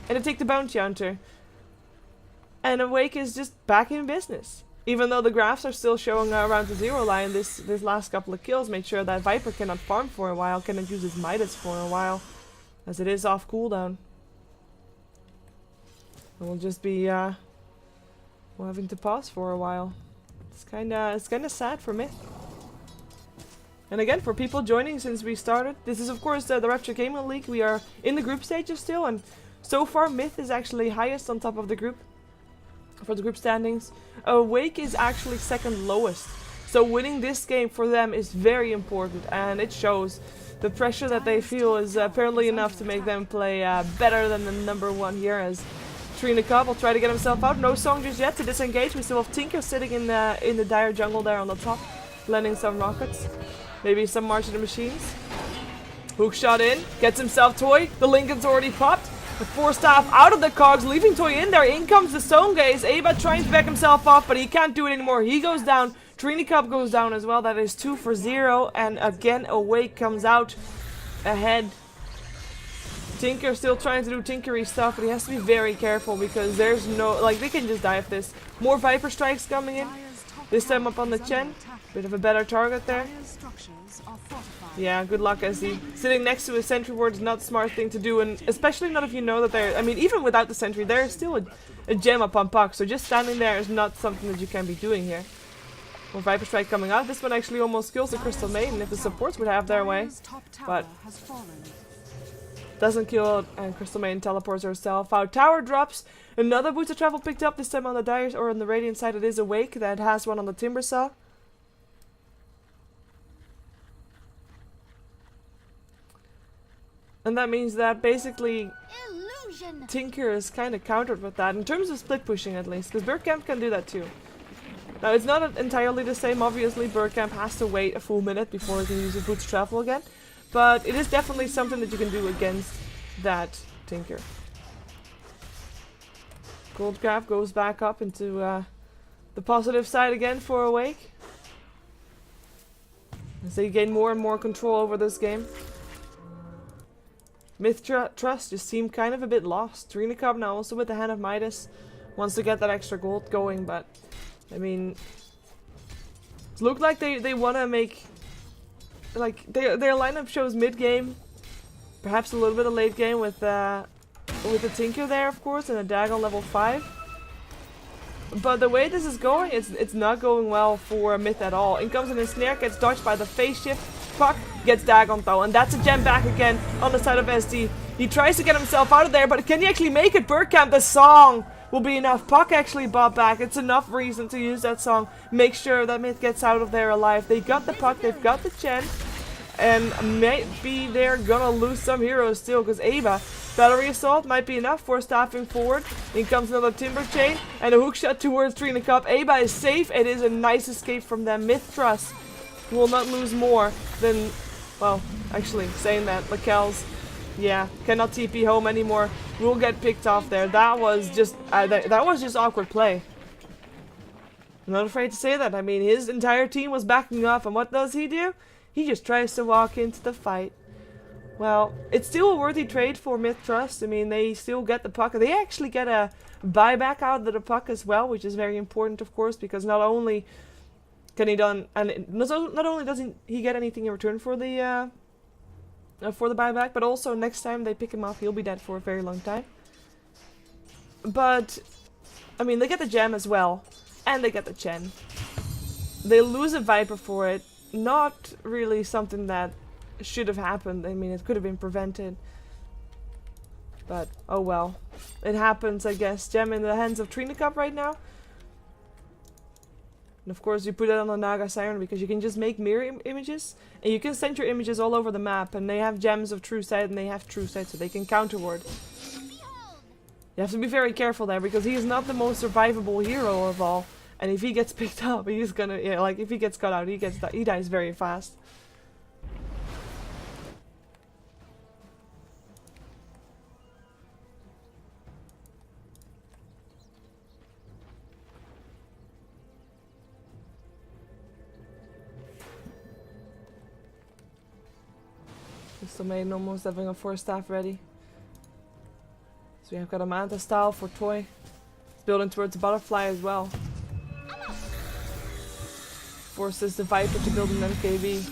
and they take the Bounty Hunter. And Awake is just back in business. Even though the graphs are still showing around the 0 line, this last couple of kills made sure that Viper cannot farm for a while, cannot use his MiTH for a while, as it is off cooldown. And we'll just be having to pause for a while. It's kinda sad for Myth. And again, for people joining since we started, this is of course the Rapture Gaming League. We are in the group stages still, and so far Myth is actually highest on top of the group for the group standings. Awake is actually second lowest. So winning this game for them is very important, and it shows. The pressure that they feel is apparently enough to make them play better than the #1 here, as Trina Cup will try to get himself out. No song just yet to disengage. We still have Tinker sitting in the dire jungle there on the top, landing some rockets. Maybe some March of the Machines. Hook shot in, gets himself Toy. The Lincoln's already popped. The 4 staff out of the cogs, leaving Toy in there. In comes the Stone Gaze. Aba trying to back himself off, but he can't do it anymore. He goes down. Trina Cup goes down as well. That is 2 for 0. And again, Awake comes out ahead. Tinker's still trying to do tinkery stuff, but he has to be very careful because there's no... Like, they can just die of this. More Viper Strikes coming in. This time up on the Chen. Bit of a better target there. Yeah, good luck, SD. Sitting next to a sentry ward is not a smart thing to do, and especially not if you know that they're... I mean, even without the sentry, there's still a gem up on Puck, so just standing there is not something that you can be doing here. More Viper Strike coming out. This one actually almost kills the Crystal Maiden if the supports would have their way. But doesn't kill it, and Crystal Maiden teleports herself out. Tower drops. Another Boots of Travel picked up, this time on the Dyers, or on the Radiant side it is Awake that has one on the Timber Saw. And that means that basically Tinker is kind of countered with that, in terms of split pushing at least, because Bergkamp can do that too. Now it's not entirely the same, obviously. Bergkamp has to wait a full minute before he can use a Boots of Travel again. But it is definitely something that you can do against that Tinker. Goldcraft goes back up into the positive side again for Awake. As they gain more and more control over this game. MiTH Trust just seemed kind of a bit lost. Trinacop now also with the hand of MiTH wants to get that extra gold going, but I mean, it looked like they want to make, like, their lineup shows mid game, perhaps a little bit of late game with the Tinker there, of course, and a Dag on level 5. But the way this is going, it's not going well for MiTH at all. In comes in a snare, gets dodged by the phase shift. Puck gets Dagon though, and that's a gem back again on the side of SD. He tries to get himself out of there, but can he actually make it? Bergkamp, the song will be enough. Puck actually bought back. It's enough reason to use that song. Make sure that MiTH gets out of there alive. They got the Puck, they've got the Chen, and maybe they're gonna lose some heroes still, because Ava, Battery Assault might be enough for staffing forward. In comes another Timber Chain, and a hook shot towards Trinacop. Ava is safe. It is a nice escape from them. MiTH Trust will not lose more than, well, actually, saying that, Lakel's, yeah, cannot TP home anymore. Will get picked off there. That was just awkward play. I'm not afraid to say that. I mean, his entire team was backing off, and what does he do? He just tries to walk into the fight. Well, it's still a worthy trade for MiTH Trust. I mean, they still get the Puck. They actually get a buyback out of the Puck as well, which is very important, of course, because not only can he not only doesn't he get anything in return for the buyback, but also next time they pick him up, he'll be dead for a very long time. But I mean, they get the gem as well, and they get the Chen. They lose a Viper for it. Not really something that should have happened. I mean, it could have been prevented. But oh well, it happens, I guess. Gem in the hands of Trinacop right now. And of course you put it on the Naga Siren because you can just make mirror images, and you can send your images all over the map, and they have gems of True Sight, and they have True Sight, so they can counter ward. You have to be very careful there, because he is not the most survivable hero of all, and if he gets picked up, he's gonna, yeah, like if he gets cut out, he dies very fast. Crystal Maiden almost having a 4-staff ready. So we have got a Manta style for Toy. It's building towards a butterfly as well. Forces the Viper to build an MKB.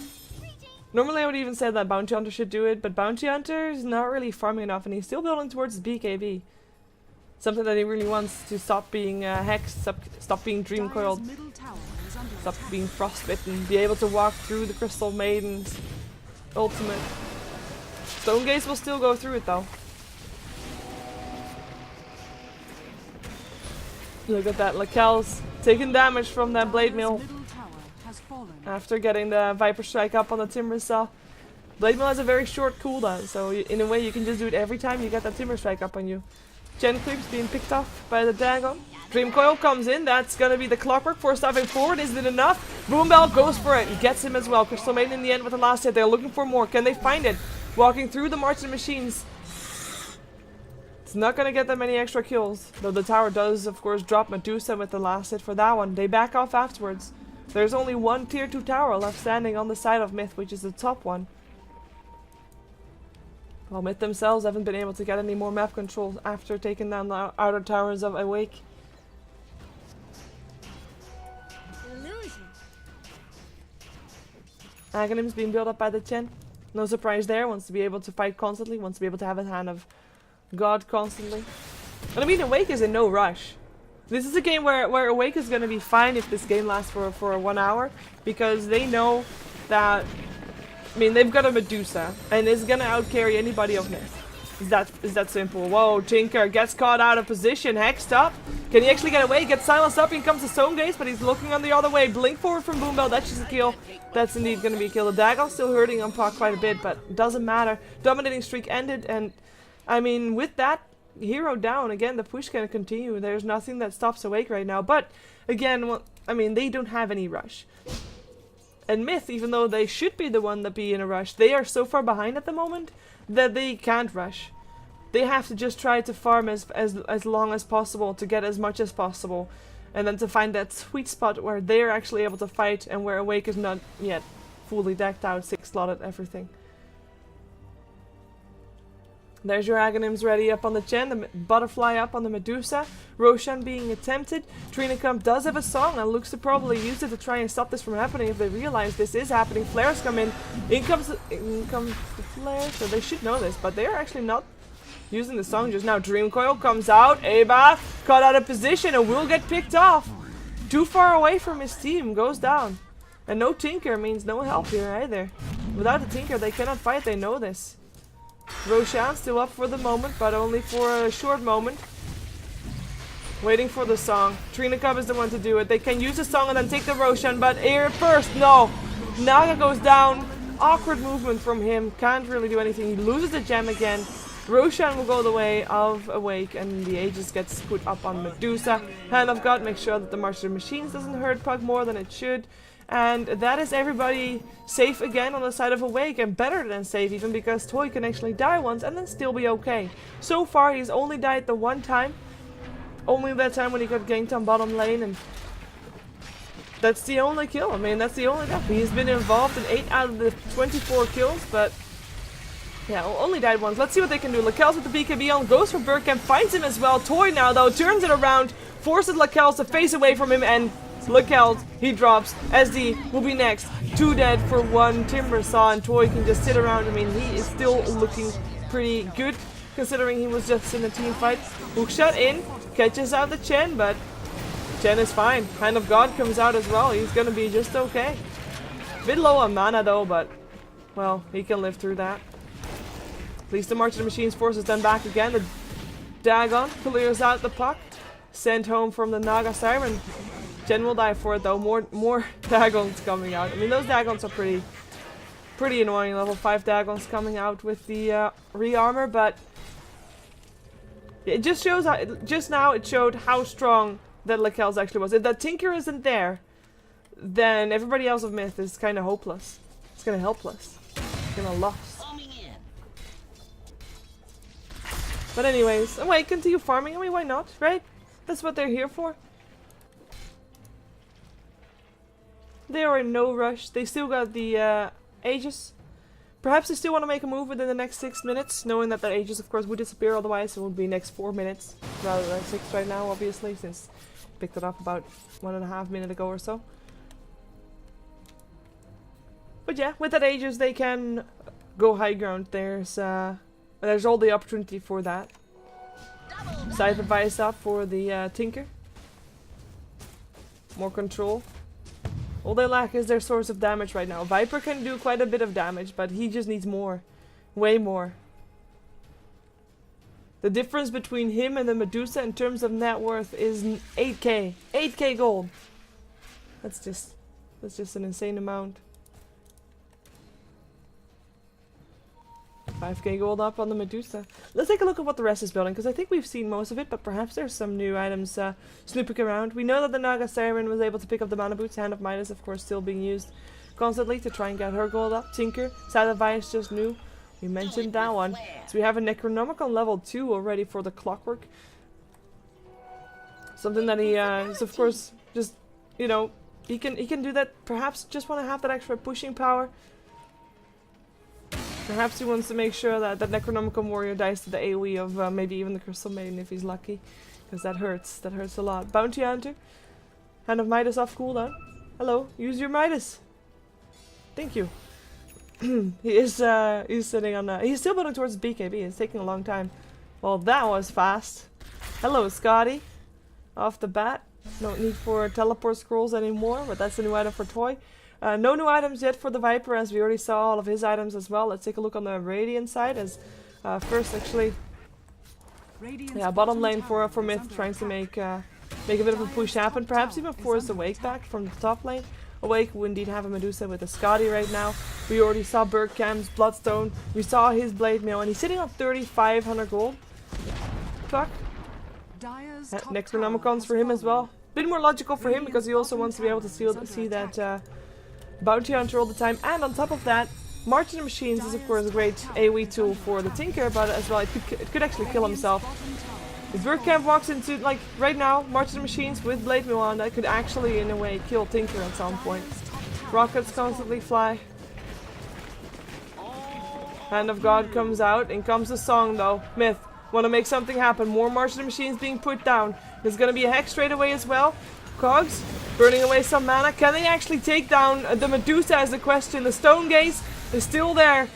Normally I would even say that Bounty Hunter should do it, but Bounty Hunter is not really farming enough, and he's still building towards his BKB. Something that he really wants to stop being hexed, stop being dream coiled, stop being frostbitten, be able to walk through the Crystal Maiden's ultimate. Stone Gaze will still go through it though. Look at that, Lakel's taking damage from that Blade Mill after getting the Viper Strike up on the Timber Saw. Blade Mill has a very short cooldown, so in a way you can just do it every time you get that Timber Strike up on you. Gen Creeps being picked off by the Dagon. Dream Coil comes in, that's gonna be the Clockwork for staffing forward. Is it enough? Boombell goes for it and gets him as well. Crystal Maiden in the end with the last hit. They're looking for more. Can they find it? Walking through the Marching Machines. It's not gonna get that many extra kills, though the tower does of course drop Medusa with the last hit for that one. They back off afterwards. There's only one tier 2 tower left standing on the side of MiTH, which is the top one. While MiTH themselves haven't been able to get any more map control after taking down the outer towers of Awake. Illusion. Aghanim's being built up by the Chen. No surprise there, wants to be able to fight constantly, wants to be able to have a hand of God constantly. And I mean, Awake is in no rush. This is a game where Awake is going to be fine if this game lasts for 1 hour, because they know that, I mean, they've got a Medusa, and it's going to outcarry anybody of MiTH. Is that simple. Whoa, Tinker gets caught out of position, hexed up. Can he actually get away? Gets silenced up, in comes the Stone Gaze, but he's looking on the other way. Blink forward from Boombell, that's just a kill. That's indeed going to be a kill. The Dagon still hurting on Puck quite a bit, but doesn't matter. Dominating streak ended, and I mean, with that hero down, again, the push can continue. There's nothing that stops Awake right now, but again, well, I mean, they don't have any rush. And MiTH, even though they should be the one that be in a rush, they are so far behind at the moment that they can't rush. They have to just try to farm as long as possible to get as much as possible, and then to find that sweet spot where they're actually able to fight and where Awake is not yet fully decked out, 6-slotted, everything. There's your Aghanims ready up on the Chen, the Butterfly up on the Medusa, Roshan being attempted. Trinacum does have a song and looks to probably use it to try and stop this from happening if they realize this is happening. Flares come in comes the flare, so they should know this, but they are actually not using the song just now. Dream Coil comes out, Aba caught out of position and will get picked off. Too far away from his team, goes down. And no Tinker means no help here either. Without the Tinker they cannot fight, they know this. Roshan still up for the moment, but only for a short moment. Waiting for the song. Trinacum is the one to do it. They can use the song and then take the Roshan, but here first, no. Naga goes down. Awkward movement from him. Can't really do anything. He loses the gem again. Roshan will go the way of Awake, and the Aegis gets put up on Medusa. Hand of God makes sure that the March of the Machines doesn't hurt Puck more than it should. And that is everybody safe again on the side of Awake, and better than safe even, because Toy can actually die once and then still be okay. So far he's only died the one time. Only that time when he got ganked on bottom lane, and that's the only kill. I mean, that's the only death. He's been involved in 8 out of the 24 kills, but yeah, only died once. Let's see what they can do. Lakels with the BKB on, goes for Burkamp, finds him as well. Toy now though turns it around, forces Lakels to face away from him, and Lakels, he drops. SD will be next. 2 dead for 1 Timber Saw, and Toy can just sit around. I mean, he is still looking pretty good considering he was just in a team fight. Hookshot in, catches out the Chen, but Chen is fine. Hand of God comes out as well. He's gonna be just okay. Bit low on mana though, but well, he can live through that. At least the March of the Machines force is then back again. The Dagon clears out the Puck. Sent home from the Naga Siren. Chen will die for it though. More Dagons coming out. I mean, those Dagons are pretty annoying. Level 5 Dagons coming out with the re-armor, but it just shows how, just now it showed how strong that Lakels actually was. If that Tinker isn't there, then everybody else of MiTH is kind of hopeless. It's kind of helpless. It's kind of lost. But anyways, Awake, continue farming. I mean, why not, right? That's what they're here for. They are in no rush. They still got the Aegis. Perhaps they still want to make a move within the next 6 minutes, knowing that Aegis, of course, would disappear otherwise. It would be next 4 minutes, rather than 6 right now, obviously, since I picked it up about 1.5 minutes ago or so. But yeah, with that Aegis, they can go high ground. There's all the opportunity for that. Scythe advice up for the Tinker. More control. All they lack is their source of damage right now. Viper can do quite a bit of damage, but he just needs more. Way more. The difference between him and the Medusa in terms of net worth is 8k. 8k gold. That's just an insane amount. 5k gold up on the Medusa. Let's take a look at what the rest is building, because I think we've seen most of it, but perhaps there's some new items snooping around. We know that the Naga Siren was able to pick up the Mana Boots. Hand of MiTH, of course, still being used constantly to try and get her gold up. Tinker, Side of Vice just new. We mentioned that one. So we have a Necronomicon level 2 already for the Clockwork. Something that he is, of course, just, you know, he can do that. Perhaps just want to have that extra pushing power. Perhaps he wants to make sure that the Necronomicon Warrior dies to the AoE of maybe even the Crystal Maiden if he's lucky. Because that hurts. That hurts a lot. Bounty Hunter. Hand of MiTH off cooldown. Hello. Use your MiTH. Thank you. He's sitting on... he's still building towards BKB. It's taking a long time. Well, that was fast. Hello, Scotty. Off the bat. No need for teleport scrolls anymore, but that's a new item for Toy. No new items yet for the Viper, as we already saw all of his items as well. Let's take a look on the Radiant side, as first actually... yeah, bottom lane for MiTH trying to make a bit of a push happen. Perhaps even force Awake back from the top lane. Awake will indeed have a Medusa with a Scotty right now. We already saw Bergkamp's Bloodstone. We saw his Blade Mail, and he's sitting on 3,500 gold. Fuck. Necronomicons for him as well. Bit more logical for him because he also wants to be able to see that Bounty Hunter all the time. And on top of that, March in the Machines is of course a great AoE tool for the Tinker, but as well it could actually kill himself. If Bergkamp walks into, like right now, March in the Machines with Blade Mail on, that could actually in a way kill Tinker at some point. Rockets constantly fly. Hand of God comes out, and comes the song though. MiTH, want to make something happen. More March in the Machines being put down. There's going to be a Hex straight away as well. Cogs, burning away some mana. Can they actually take down the Medusa is the question. The Stone Gaze is still there,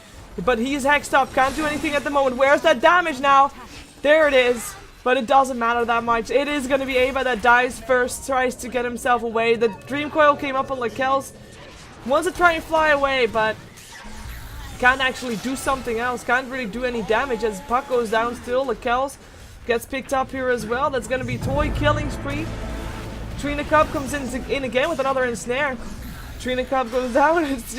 but he is hexed up. Can't do anything at the moment. Where's that damage now? There it is. But it doesn't matter that much. It is going to be Ava that dies first. Tries to get himself away. The Dream Coil came up on Lakel's. Wants to try and fly away, but can't actually do something else. Can't really do any damage as Puck goes down still. Lakel's gets picked up here as well. That's going to be Toy killing spree. Trina Cup comes in again with another ensnare. Trina Cup goes down. It's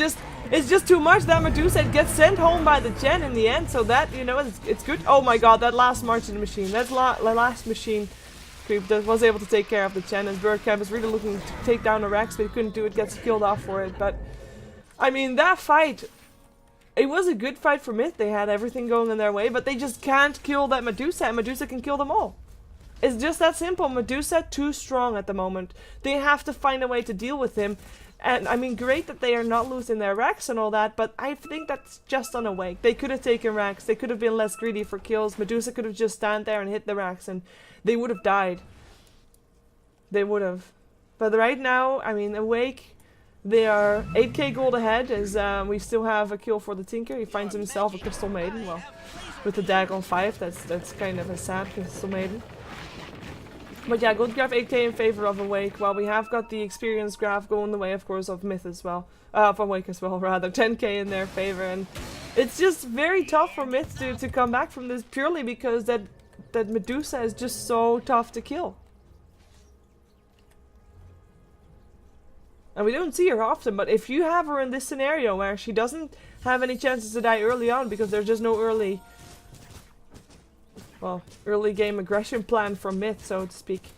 just too much. That Medusa gets sent home by the Gen in the end. So that, you know, it's good. Oh my god, that last March in the Machine. That's the last machine creep that was able to take care of the Gen. As Bergkamp is really looking to take down a Rex, but he couldn't do it. Gets killed off for it. But, I mean, that fight... it was a good fight for MiTH. They had everything going in their way, but they just can't kill that Medusa, and Medusa can kill them all. It's just that simple. Medusa too strong at the moment. They have to find a way to deal with him. And I mean, great that they are not losing their Rax and all that, but I think that's just on Awake. They could have taken Rax. They could have been less greedy for kills. Medusa could have just stand there and hit the Rax, and they would have died. They would have. But right now, I mean, Awake, they are 8k gold ahead, as we still have a kill for the Tinker. He finds himself a Crystal Maiden. Well, with the Dag on 5, that's kind of a sad Crystal Maiden. But yeah, gold graph 8k in favor of Awake, while we have got the experience graph going the way, of course, of MiTH as well. Of Awake as well, rather. 10k in their favor, and it's just very tough for MiTH to come back from this, purely because that Medusa is just so tough to kill. And we don't see her often, but if you have her in this scenario where she doesn't have any chances to die early on because there's just no early game aggression plan from MiTH, so to speak.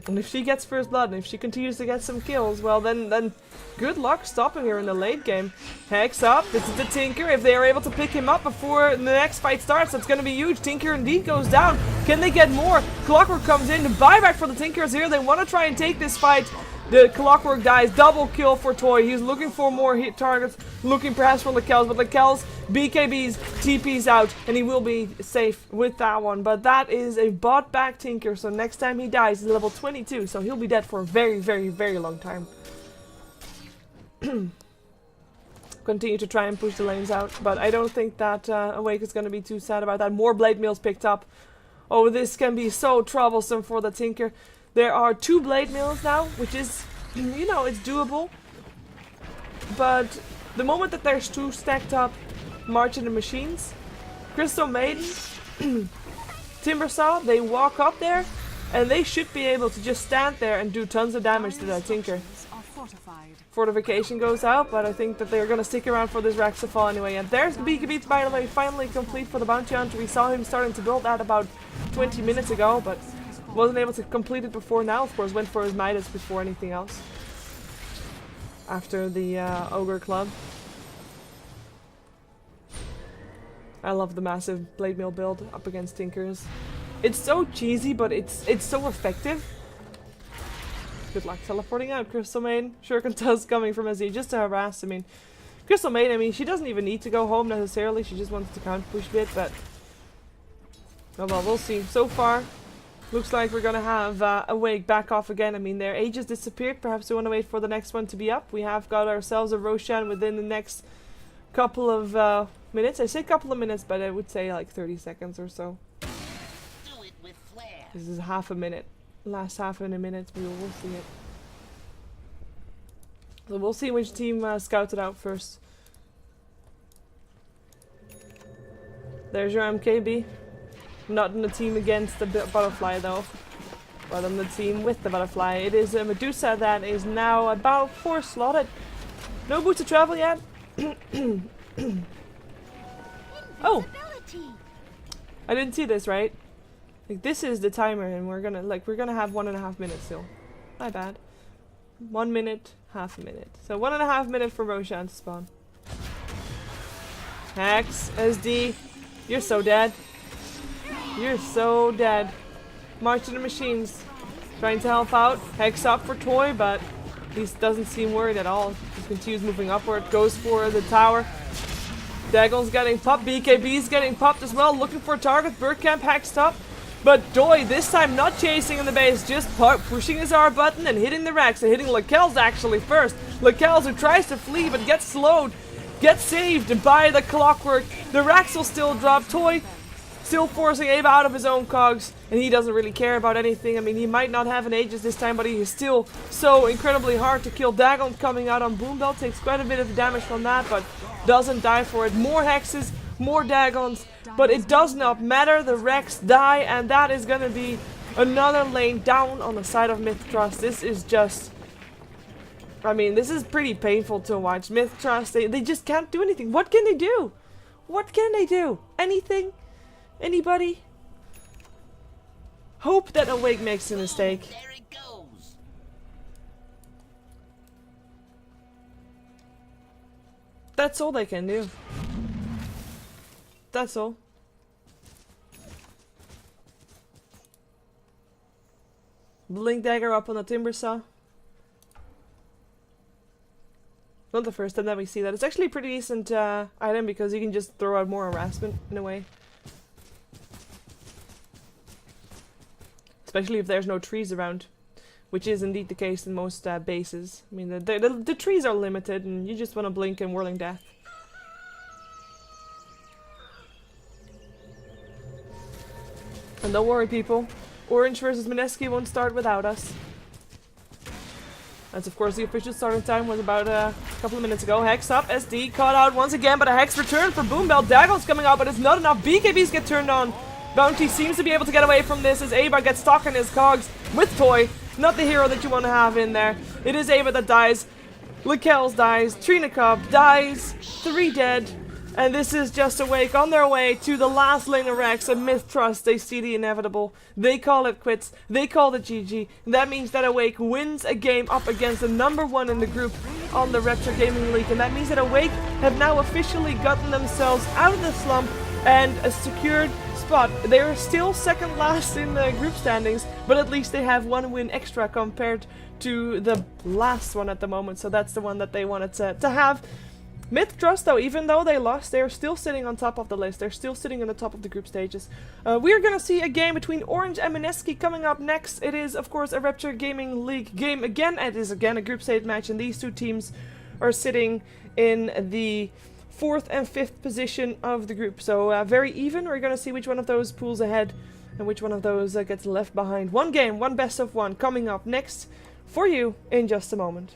And if she gets first blood, and if she continues to get some kills, well then good luck stopping her in the late game. Hex up, this is the Tinker. If they are able to pick him up before the next fight starts, that's going to be huge. Tinker indeed goes down. Can they get more? Clockwork comes in. The buyback for the Tinkers here. They want to try and take this fight. The Clockwork dies. Double kill for Toy. He's looking for more hit targets. Looking perhaps for Lakel's. But Lakel's BKB's TP's out. And he will be safe with that one. But that is a bot back Tinker. So next time he dies, he's level 22. So he'll be dead for a very, very, very long time. Continue to try and push the lanes out. But I don't think that Awake is going to be too sad about that. More Blade Mails picked up. Oh, this can be so troublesome for the Tinker. There are 2 Blade Mails now, which is, you know, it's doable. But the moment that there's 2 stacked up March in the Machines, Crystal Maiden, Timbersaw, they walk up there, and they should be able to just stand there and do tons of damage to that Tinker. Fortification goes out, but I think that they're going to stick around for this Raxafall anyway. And there's the BKB, by the way, finally complete for the Bounty Hunter. We saw him starting to build that about 20 minutes ago, but wasn't able to complete it before now, of course. Went for his MiTH before anything else. After the Ogre Club. I love the massive Blade Mail build up against Tinkers. It's so cheesy, but it's so effective. Good luck teleporting out, Crystal Maiden. Shuriken Tusk coming from SE just to harass. I mean, Crystal Maid, I mean, she doesn't even need to go home necessarily. She just wants to counter push a bit, but... Oh well, we'll see. So far, looks like we're gonna have Awake back off again. I mean, their ages disappeared. Perhaps we want to wait for the next one to be up. We have got ourselves a Roshan within the next couple of minutes. I say couple of minutes, but I would say like 30 seconds or so. Do it with flair. This is half a minute. Last half in a minute, we will see it. So we'll see which team scouted out first. There's your MKB. Not in the team against the butterfly though, but on the team with the butterfly. It is a Medusa that is now about 4 slotted. No boots to travel yet. Oh, I didn't see this, right? Like, this is the timer, and we're gonna have 1.5 minutes still. My bad. 1 minute, half a minute. So 1.5 minutes for Roshan to spawn. Hex, SD, you're so dead. You're so dead. March to the machines. Trying to help out. Hex up for Toy, but he doesn't seem worried at all. Just continues moving upward. Goes for the tower. Dagon's getting popped. BKB's getting popped as well. Looking for a target. Birdcamp hexed up. But Toy this time not chasing in the base. Just pushing his R button and hitting the Rex. And hitting Lakel's actually first. Lakel's who tries to flee but gets slowed. Gets saved by the clockwork. The Rex will still drop. Toy still forcing Ava out of his own cogs, and he doesn't really care about anything. I mean, he might not have an Aegis this time, but he is still so incredibly hard to kill. Dagon coming out on Boombell takes quite a bit of damage from that, but doesn't die for it. More hexes, more Dagons, but it does not matter. The Rex die, and that is gonna be another lane down on the side of MiTH Trust. This is just... I mean, this is pretty painful to watch. MiTH Trust, they just can't do anything. What can they do? What can they do? Anything? Anybody? Hope that Awake makes a mistake. There it goes. That's all they can do. That's all. Blink Dagger up on the Timber Saw. Not the first time that we see that. It's actually a pretty decent item because you can just throw out more harassment in a way. Especially if there's no trees around, which is indeed the case in most bases. I mean, the trees are limited, and you just want to blink and Whirling Death. And don't worry, people. Orange versus Mineski won't start without us. As of course the official starting time was about a couple of minutes ago. Hex up, SD caught out once again, but a Hex return for Boombell. Dagon's coming out, but it's not enough. BKBs get turned on. Bounty seems to be able to get away from this as Ava gets stuck in his cogs with Toy. Not the hero that you want to have in there. It is Ava that dies. Lakel's dies. Trina Cobb dies. 3 dead. And this is just Awake on their way to the last lane of Rex and MiTH Trust. They see the inevitable. They call it quits. They call it GG. And that means that Awake wins a game up against the #1 in the group on the Rapture Gaming League. And that means that Awake have now officially gotten themselves out of the slump and a secured spot. They're still second last in the group standings, but at least they have 1 win extra compared to the last one at the moment. So that's the one that they wanted to have. MiTH Trust, though, even though they lost, they're still sitting on top of the list. They're still sitting on the top of the group stages. We're gonna see a game between Orange and Mineski coming up next. It is, of course, a Rapture Gaming League game again. It is again a group stage match, and these two teams are sitting in the 4th and 5th position of the group. So very even. We're gonna see which one of those pulls ahead and which one of those gets left behind. One game, one best of one coming up next for you in just a moment.